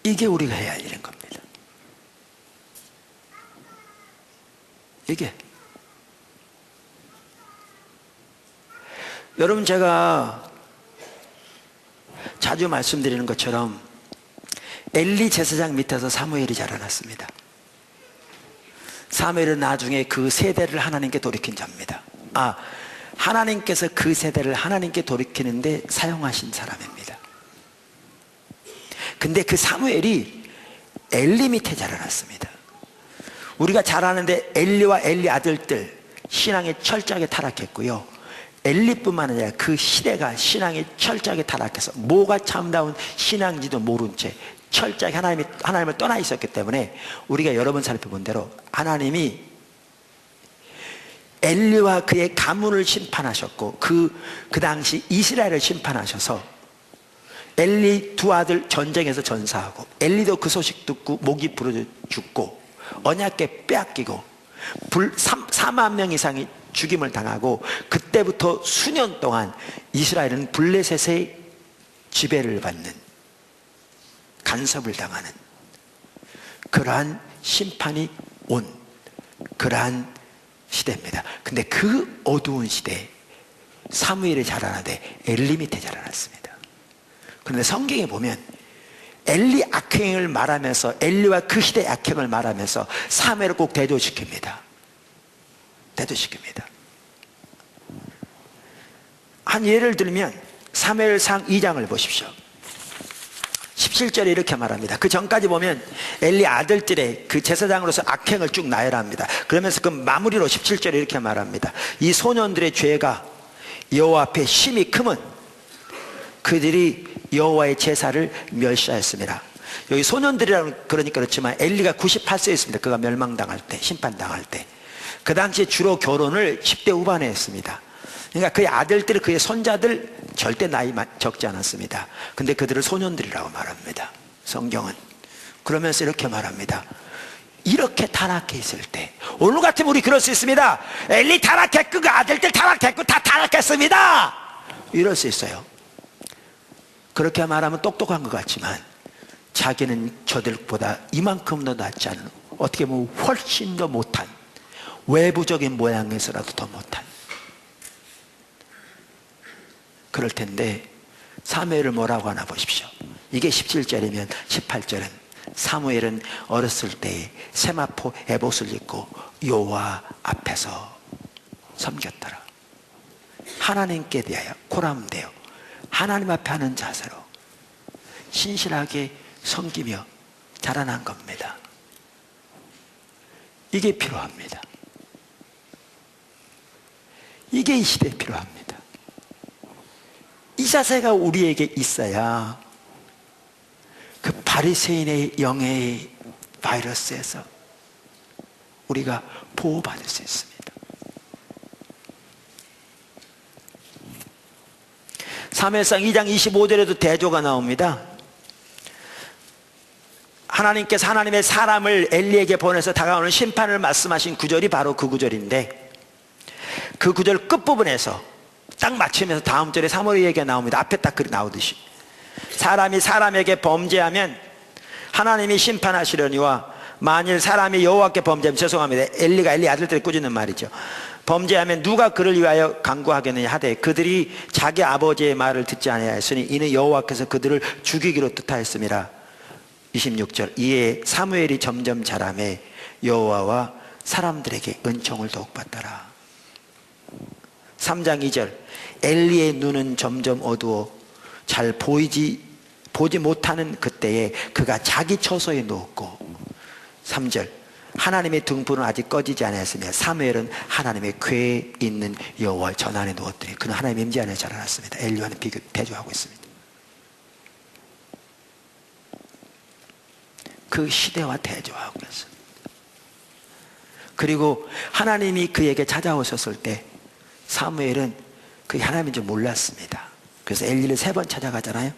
이게 우리가 해야 할 일인 겁니다. 이게 여러분, 제가 자주 말씀드리는 것처럼 엘리 제사장 밑에서 사무엘이 자라났습니다. 사무엘은 나중에 그 세대를 하나님께 돌이킨 자입니다. 하나님께서 그 세대를 하나님께 돌이키는데 사용하신 사람입니다. 근데 그 사무엘이 엘리 밑에 자라났습니다. 우리가 잘 아는데 엘리와 엘리 아들들 신앙에 철저하게 타락했고요, 엘리뿐만 아니라 그 시대가 신앙에 철저하게 타락해서 뭐가 참다운 신앙인지도 모른 채 철저하게 하나님을 떠나 있었기 때문에 우리가 여러 번 살펴본 대로 하나님이 엘리와 그의 가문을 심판하셨고 그 당시 이스라엘을 심판하셔서 엘리 두 아들 전쟁에서 전사하고, 엘리도 그 소식 듣고 목이 부러져 죽고 언약궤 빼앗기고 4만 명 이상이 죽임을 당하고, 그때부터 수년 동안 이스라엘은 블레셋의 지배를 받는, 간섭을 당하는 그러한 심판이 온 그러한 시대입니다. 근데 그 어두운 시대에 사무엘이 자라나되 엘리 밑에 자라났습니다. 그런데 성경에 보면 엘리 악행을 말하면서, 엘리와 그 시대의 악행을 말하면서 사무엘을 꼭 대조시킵니다. 대조시킵니다. 한 예를 들면 사무엘상 2장을 보십시오. 17절에 이렇게 말합니다. 그 전까지 보면 엘리 아들들의 그 제사장으로서 악행을 쭉 나열합니다. 그러면서 그 마무리로 17절에 이렇게 말합니다. 이 소년들의 죄가 여호와 앞에 심히 크면 그들이 여호와의 제사를 멸시하였습니다. 여기 소년들이라는, 그러니까 그렇지만 엘리가 98세였습니다. 그가 멸망당할 때, 심판당할 때. 그 당시에 주로 결혼을 10대 후반에 했습니다. 그러니까 그의 아들들, 그의 손자들 절대 나이 적지 않았습니다. 근데 그들을 소년들이라고 말합니다, 성경은. 그러면서 이렇게 말합니다. 이렇게 타락해 있을 때, 오늘 같으면 우리 그럴 수 있습니다. 엘리 타락했고 그 아들들 타락했고 다 타락했습니다, 이럴 수 있어요. 그렇게 말하면 똑똑한 것 같지만 자기는 저들보다 이만큼도 낫지 않은, 어떻게 보면 훨씬 더 못한, 외부적인 모양에서라도 더 못한, 그럴 텐데 사무엘을 뭐라고 하나 보십시오. 이게 17절이면 18절은 사무엘은 어렸을 때에 세마포 에봇을 입고 여호와 앞에서 섬겼더라. 하나님께 대하여 고람되어 하나님 앞에 하는 자세로 신실하게 섬기며 자라난 겁니다. 이게 필요합니다. 이게 이 시대에 필요합니다. 이 자세가 우리에게 있어야 그 바리새인의 영의 바이러스에서 우리가 보호받을 수 있습니다. 사무엘상 2장 25절에도 대조가 나옵니다. 하나님께서 하나님의 사람을 엘리에게 보내서 다가오는 심판을 말씀하신 구절이 바로 그 구절인데, 그 구절 끝부분에서 딱 맞추면서 다음 절에 사무엘 얘기가 나옵니다. 앞에 딱 그리 나오듯이 사람이 사람에게 범죄하면 하나님이 심판하시려니와 만일 사람이 여호와께 범죄하면, 죄송합니다, 엘리가 엘리 아들들이 꾸짖는 말이죠. 범죄하면 누가 그를 위하여 간구하겠느냐 하되 그들이 자기 아버지의 말을 듣지 아니하였으니 이는 여호와께서 그들을 죽이기로 뜻하였습니다. 26절 이에 사무엘이 점점 자라매 여호와와 사람들에게 은총을 더욱 받더라. 3장 2절 엘리의 눈은 점점 어두워 잘 보지 못하는 그때에 그가 자기 처소에 누웠고 3절 하나님의 등불은 아직 꺼지지 않았으며 사무엘은 하나님의 궤에 있는 여호와의 전 안에 누웠더니 그는 하나님의 임재 안에 자라났습니다. 엘리와는 대조하고 있습니다. 그 시대와 대조하고 있습니다. 그리고 하나님이 그에게 찾아오셨을 때 사무엘은 그게 하나님인 줄 몰랐습니다. 그래서 엘리를 3번 찾아가잖아요.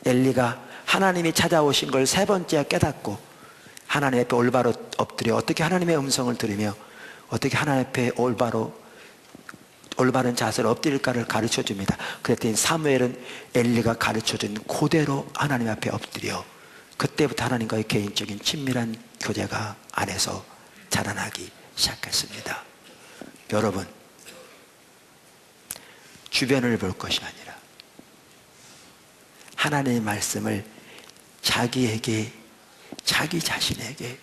엘리가 하나님이 찾아오신 걸 3번째 깨닫고 하나님 앞에 올바로 엎드려 어떻게 하나님의 음성을 들으며 어떻게 하나님 앞에 올바른 자세로 엎드릴까를 가르쳐 줍니다. 그랬더니 사무엘은 엘리가 가르쳐 준 그대로 하나님 앞에 엎드려 그때부터 하나님과의 개인적인 친밀한 교제가 안에서 자라나기 시작했습니다. 여러분, 주변을 볼 것이 아니라 하나님의 말씀을 자기에게, 자기 자신에게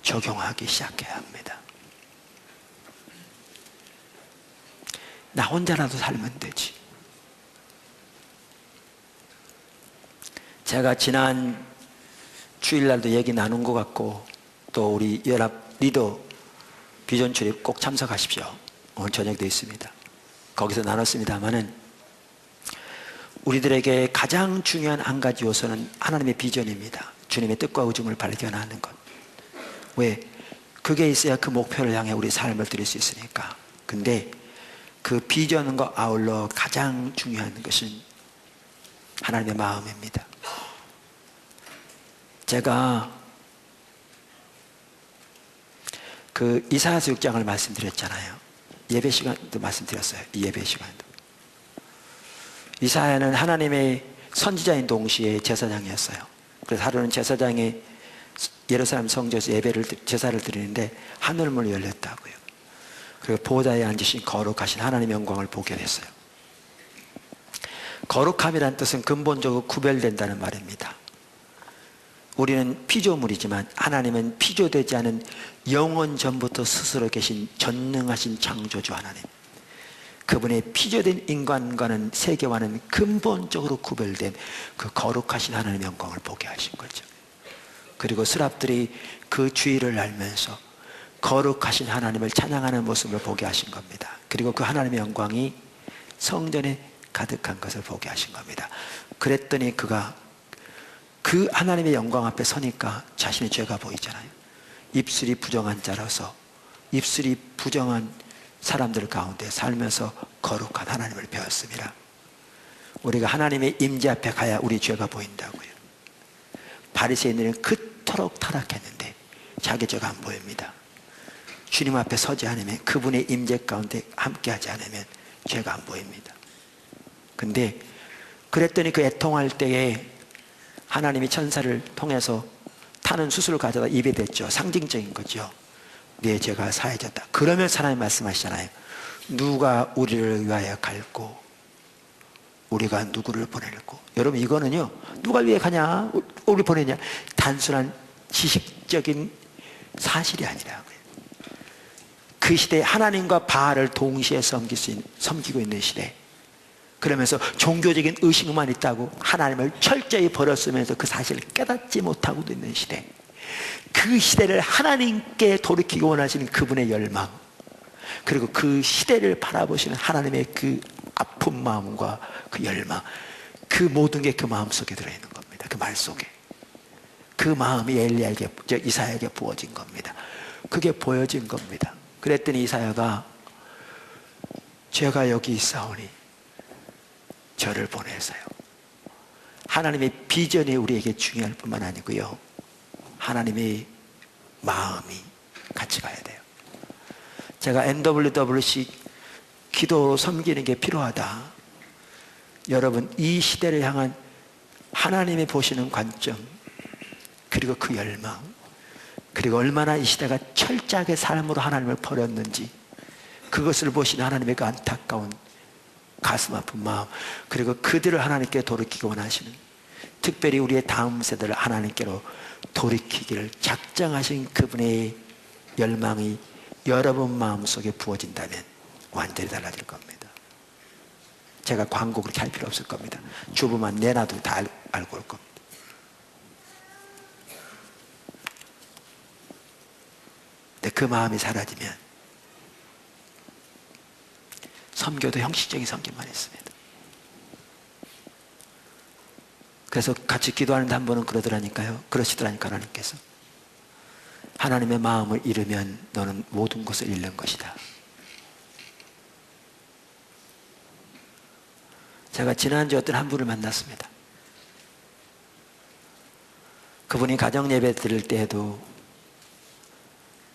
적용하기 시작해야 합니다. 나 혼자라도 살면 되지. 제가 지난 주일날도 얘기 나눈 것 같고 또 우리 연합 리더 비전 출입 꼭 참석하십시오. 오늘 저녁도 있습니다. 거기서 나눴습니다마는 우리들에게 가장 중요한 한 가지 요소는 하나님의 비전입니다. 주님의 뜻과 의중을 발견하는 것. 왜? 그게 있어야 그 목표를 향해 우리 삶을 드릴 수 있으니까. 근데 그 비전과 아울러 가장 중요한 것은 하나님의 마음입니다. 제가 그 이사야서 6장을 말씀드렸잖아요. 예배 시간도 말씀드렸어요. 이 예배 시간도. 이사야는 하나님의 선지자인 동시에 제사장이었어요. 그래서 하루는 제사장이 예루살렘 성전에서 제사를 드리는데 하늘문이 열렸다고요. 그리고 보좌에 앉으신 거룩하신 하나님의 영광을 보게 됐어요. 거룩함이란 뜻은 근본적으로 구별된다는 말입니다. 우리는 피조물이지만 하나님은 피조되지 않은 영원 전부터 스스로 계신 전능하신 창조주 하나님. 그분의 피조된 인간과는 세계와는 근본적으로 구별된 그 거룩하신 하나님의 영광을 보게 하신 거죠. 그리고 스랍들이 그 주의를 알면서 거룩하신 하나님을 찬양하는 모습을 보게 하신 겁니다. 그리고 그 하나님의 영광이 성전에 가득한 것을 보게 하신 겁니다. 그랬더니 그가 그 하나님의 영광 앞에 서니까 자신의 죄가 보이잖아요. 입술이 부정한 자라서 입술이 부정한 사람들 가운데 살면서 거룩한 하나님을 배웠습니다. 우리가 하나님의 임재 앞에 가야 우리 죄가 보인다고요. 바리새인들은 그토록 타락했는데 자기 죄가 안 보입니다. 주님 앞에 서지 않으면, 그분의 임재 가운데 함께하지 않으면 죄가 안 보입니다. 근데 그랬더니 그 애통할 때에 하나님이 천사를 통해서 타는 수술을 가져다 입에 댔죠. 상징적인 거죠. 내 죄가 사해졌다. 그러면 하나님 말씀하시잖아요. 누가 우리를 위하여 갈고 우리가 누구를 보낼고. 여러분, 이거는요, 누가 위해 가냐, 우리 보내냐, 단순한 지식적인 사실이 아니라고요. 그 시대에 하나님과 바알을 동시에 섬기고 있는 시대. 그러면서 종교적인 의식만 있다고 하나님을 철저히 버렸으면서 그 사실을 깨닫지 못하고 있는 시대. 그 시대를 하나님께 돌이키고 원하시는 그분의 열망, 그리고 그 시대를 바라보시는 하나님의 그 아픈 마음과 그 열망, 그 모든 게 그 마음 속에 들어있는 겁니다. 그 말 속에. 그 마음이 이사야에게 부어진 겁니다. 그게 보여진 겁니다. 그랬더니 이사야가 제가 여기 있사오니 저를 보내세요. 하나님의 비전이 우리에게 중요할 뿐만 아니고요, 하나님의 마음이 같이 가야 돼요. 제가 NWWC 기도로 섬기는 게 필요하다. 여러분, 이 시대를 향한 하나님이 보시는 관점, 그리고 그 열망, 그리고 얼마나 이 시대가 철저하게 삶으로 하나님을 버렸는지, 그것을 보시는 하나님의 그 안타까운 가슴 아픈 마음, 그리고 그들을 하나님께 돌이키고 원하시는 특별히 우리의 다음 세대를 하나님께로 돌이키기를 작정하신 그분의 열망이 여러분 마음속에 부어진다면 완전히 달라질 겁니다. 제가 광고 그렇게 할 필요 없을 겁니다. 주부만 내놔도 다 알고 올 겁니다. 근데 그 마음이 사라지면 섬교도 형식적인 섬기만 있습니다. 그래서 같이 기도하는데 한 번은 그러시더라니까요. 하나님께서 하나님의 마음을 잃으면 너는 모든 것을 잃는 것이다. 제가 지난주에 어떤 한 분을 만났습니다. 그분이 가정 예배 드릴 때에도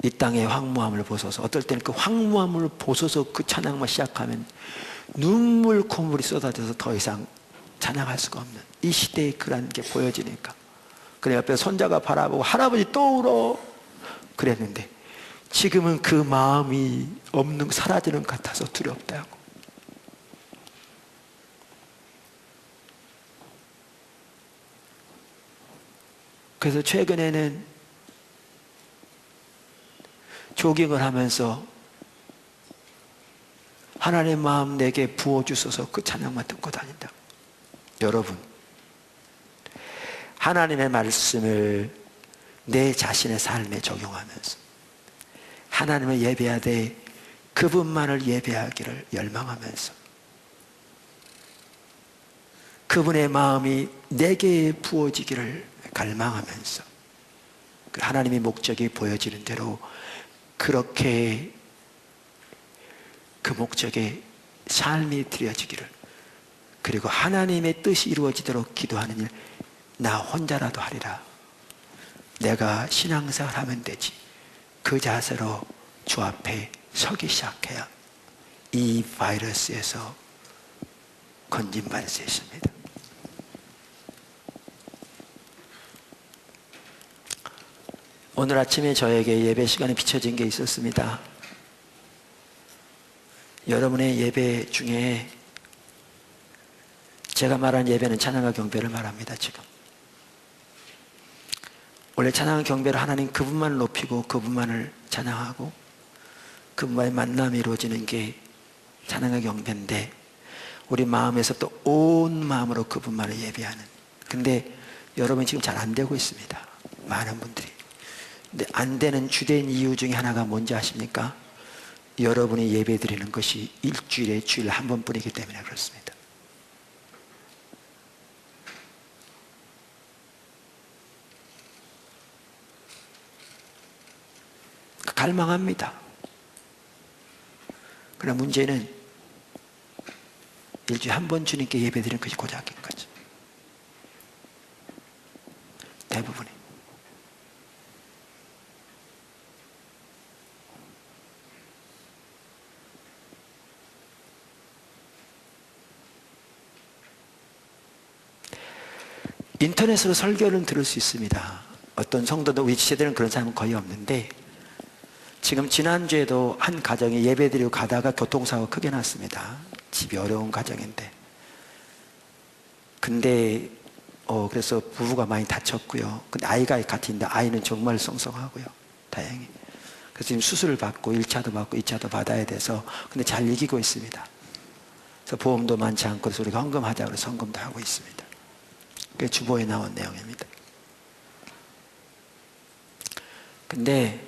이 땅의 황무함을 보소서, 어떨 때는 그 황무함을 보소서 그 찬양만 시작하면 눈물 콧물이 쏟아져서 더 이상 찬양할 수가 없는 이 시대에 그런 게 보여지니까, 그래 옆에 손자가 바라보고 할아버지 또 울어 그랬는데 지금은 그 마음이 사라지는 것 같아서 두렵다고. 그래서 최근에는 조깅을 하면서 하나님의 마음 내게 부어주소서 그 찬양만 듣고 다닌다. 여러분, 하나님의 말씀을 내 자신의 삶에 적용하면서 하나님을 예배하되 그분만을 예배하기를 열망하면서 그분의 마음이 내게 부어지기를 갈망하면서 하나님의 목적이 보여지는 대로 그렇게 그 목적에 삶이 드려지기를, 그리고 하나님의 뜻이 이루어지도록 기도하는 일 나 혼자라도 하리라. 내가 신앙생활 하면 되지. 그 자세로 주 앞에 서기 시작해야 이 바이러스에서 건진받을 수 있습니다. 오늘 아침에 저에게 예배 시간에 비춰진 게 있었습니다. 여러분의 예배 중에, 제가 말한 예배는 찬양과 경배를 말합니다. 지금 원래 찬양과 경배를 하나님 그분만을 높이고 그분만을 찬양하고 그분과의 만남이 이루어지는 게 찬양과 경배인데, 우리 마음에서 또 온 마음으로 그분만을 예배하는, 근데 여러분 지금 잘 안 되고 있습니다. 많은 분들이. 근데 안 되는 주된 이유 중에 하나가 뭔지 아십니까? 여러분이 예배 드리는 것이 일주일에 주일 한 번뿐이기 때문에 그렇습니다. 갈망합니다. 그러나 문제는 일주일에 한 번 주님께 예배 드리는 것이 고작인 거죠. 대부분이. 인터넷으로 설교는 들을 수 있습니다. 어떤 성도도, 우리 시대는 그런 사람은 거의 없는데, 지금 지난주에도 한 가정에 예배드리고 가다가 교통사고가 크게 났습니다. 집이 어려운 가정인데. 근데 그래서 부부가 많이 다쳤고요. 근데 아이가 같이 있는데 아이는 정말 성성하고요. 다행히. 그래서 지금 수술을 받고 1차도 받고 2차도 받아야 돼서, 근데 잘 이기고 있습니다. 그래서 보험도 많지 않고 그래서 우리가 헌금하자고 해서 헌금도 하고 있습니다. 그게 주보에 나온 내용입니다. 근데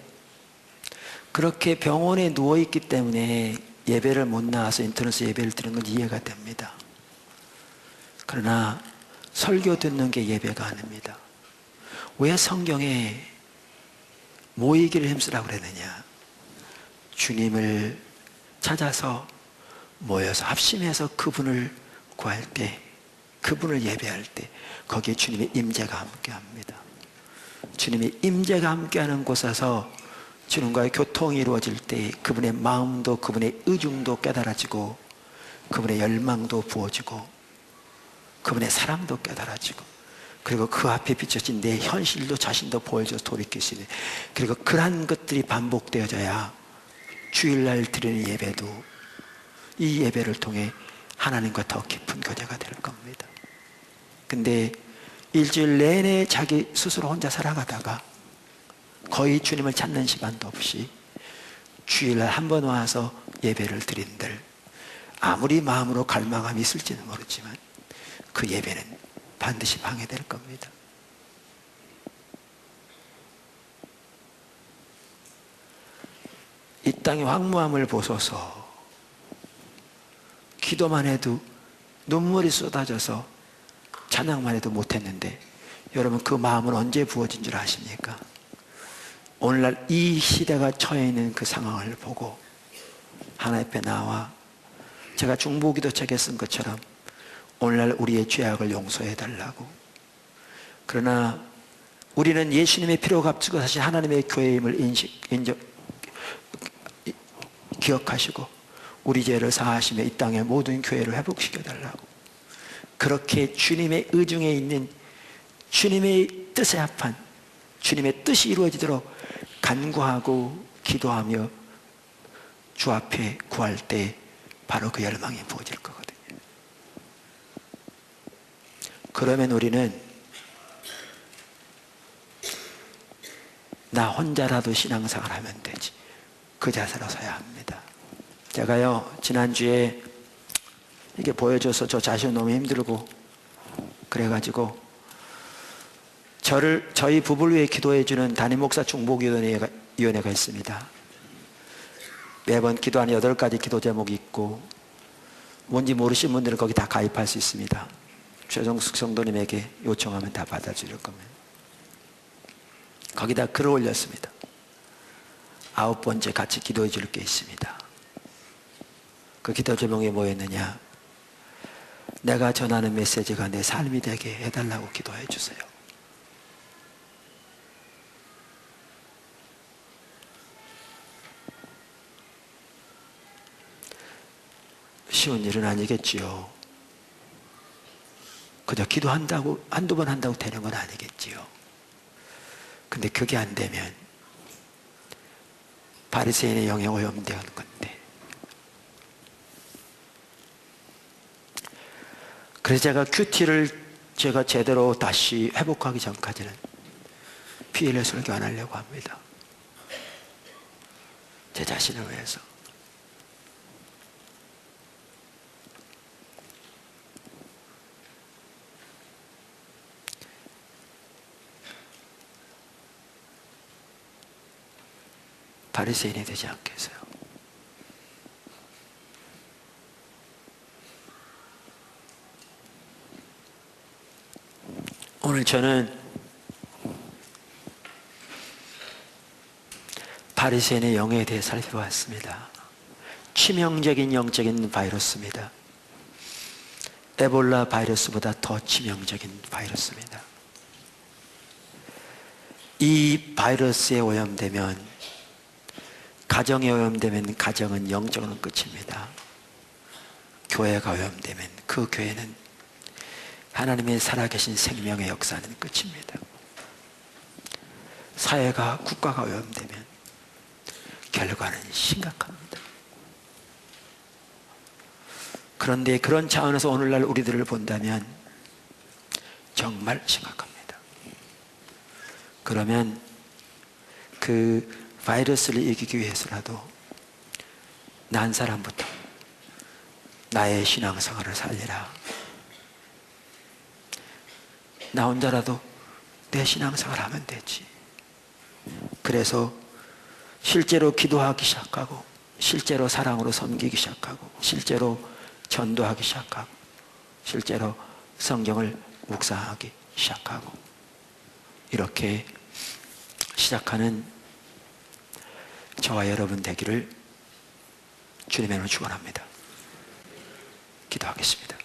그렇게 병원에 누워있기 때문에 예배를 못 나와서 인터넷에 예배를 드리는 건 이해가 됩니다. 그러나 설교 듣는 게 예배가 아닙니다. 왜 성경에 모이기를 힘쓰라고 그랬느냐? 주님을 찾아서 모여서 합심해서 그분을 구할 때, 그분을 예배할 때 거기에 주님의 임재가 함께합니다. 주님의 임재가 함께하는 곳에서 주님과의 교통이 이루어질 때 그분의 마음도 그분의 의중도 깨달아지고 그분의 열망도 부어지고 그분의 사랑도 깨달아지고, 그리고 그 앞에 비춰진 내 현실도 자신도 보여줘서 돌이킬 수 있는, 그리고 그러한 것들이 반복되어져야 주일날 드리는 예배도 이 예배를 통해 하나님과 더 깊은 교제가 될 겁니다. 근데 일주일 내내 자기 스스로 혼자 살아가다가 거의 주님을 찾는 시간도 없이 주일날 한 번 와서 예배를 드린들 아무리 마음으로 갈망함이 있을지는 모르지만 그 예배는 반드시 방해될 겁니다. 이 땅의 황무함을 보소서. 기도만 해도 눈물이 쏟아져서 찬양만 해도 못했는데 여러분 그 마음은 언제 부어진 줄 아십니까? 오늘날 이 시대가 처해 있는 그 상황을 보고 하나님 앞에 나와 제가 중보기도책에 쓴 것처럼 오늘날 우리의 죄악을 용서해 달라고. 그러나 우리는 예수님의 피로 값지고 사실 하나님의 교회임을 기억하시고 우리 죄를 사하시며 이 땅의 모든 교회를 회복시켜 달라고. 그렇게 주님의 의중에 있는 주님의 뜻에 합한 주님의 뜻이 이루어지도록 간구하고 기도하며 주 앞에 구할 때 바로 그 열망이 부어질 거거든요. 그러면 우리는 나 혼자라도 신앙생활 하면 되지 그 자세로 서야 합니다. 제가요 지난주에 이게 보여줘서 저 자신 너무 힘들고 그래가지고 저희 부부를 위해 기도해주는 담임 목사 중보위원회가 있습니다. 매번 기도하는 8가지 기도 제목이 있고 뭔지 모르신 분들은 거기 다 가입할 수 있습니다. 최종숙 성도님에게 요청하면 다 받아줄 겁니다. 거기다 글을 올렸습니다. 9번째 같이 기도해 줄 게 있습니다. 그 기도 제목이 뭐였느냐? 내가 전하는 메시지가 내 삶이 되게 해달라고 기도해 주세요. 쉬운 일은 아니겠지요. 그저 기도한다고 한두 번 한다고 되는 건 아니겠지요. 근데 그게 안 되면 바리새인의 영에 오염되는 건데. 그래서 제가 큐티를 제가 제대로 다시 회복하기 전까지는 피해를 설교 안 하려고 합니다. 제 자신을 위해서. 바리새인이 되지 않게 해서요. 오늘 저는 바리새인의 영에 대해 살펴봤습니다. 치명적인 영적인 바이러스입니다. 에볼라 바이러스보다 더 치명적인 바이러스입니다. 이 바이러스에 오염되면 가정에 오염되면 가정은 영적으로는 끝입니다. 교회가 오염되면 그 교회는 하나님의 살아계신 생명의 역사는 끝입니다. 사회가 국가가 오염되면 결과는 심각합니다. 그런데 그런 차원에서 오늘날 우리들을 본다면 정말 심각합니다. 그러면 그 바이러스를 이기기 위해서라도 나 한 사람부터 나의 신앙생활을 살리라. 나 혼자라도 내 신앙생활을 하면 되지. 그래서 실제로 기도하기 시작하고 실제로 사랑으로 섬기기 시작하고 실제로 전도하기 시작하고 실제로 성경을 묵상하기 시작하고 이렇게 시작하는 저와 여러분 되기를 주님의 이름으로 축원합니다. 기도하겠습니다.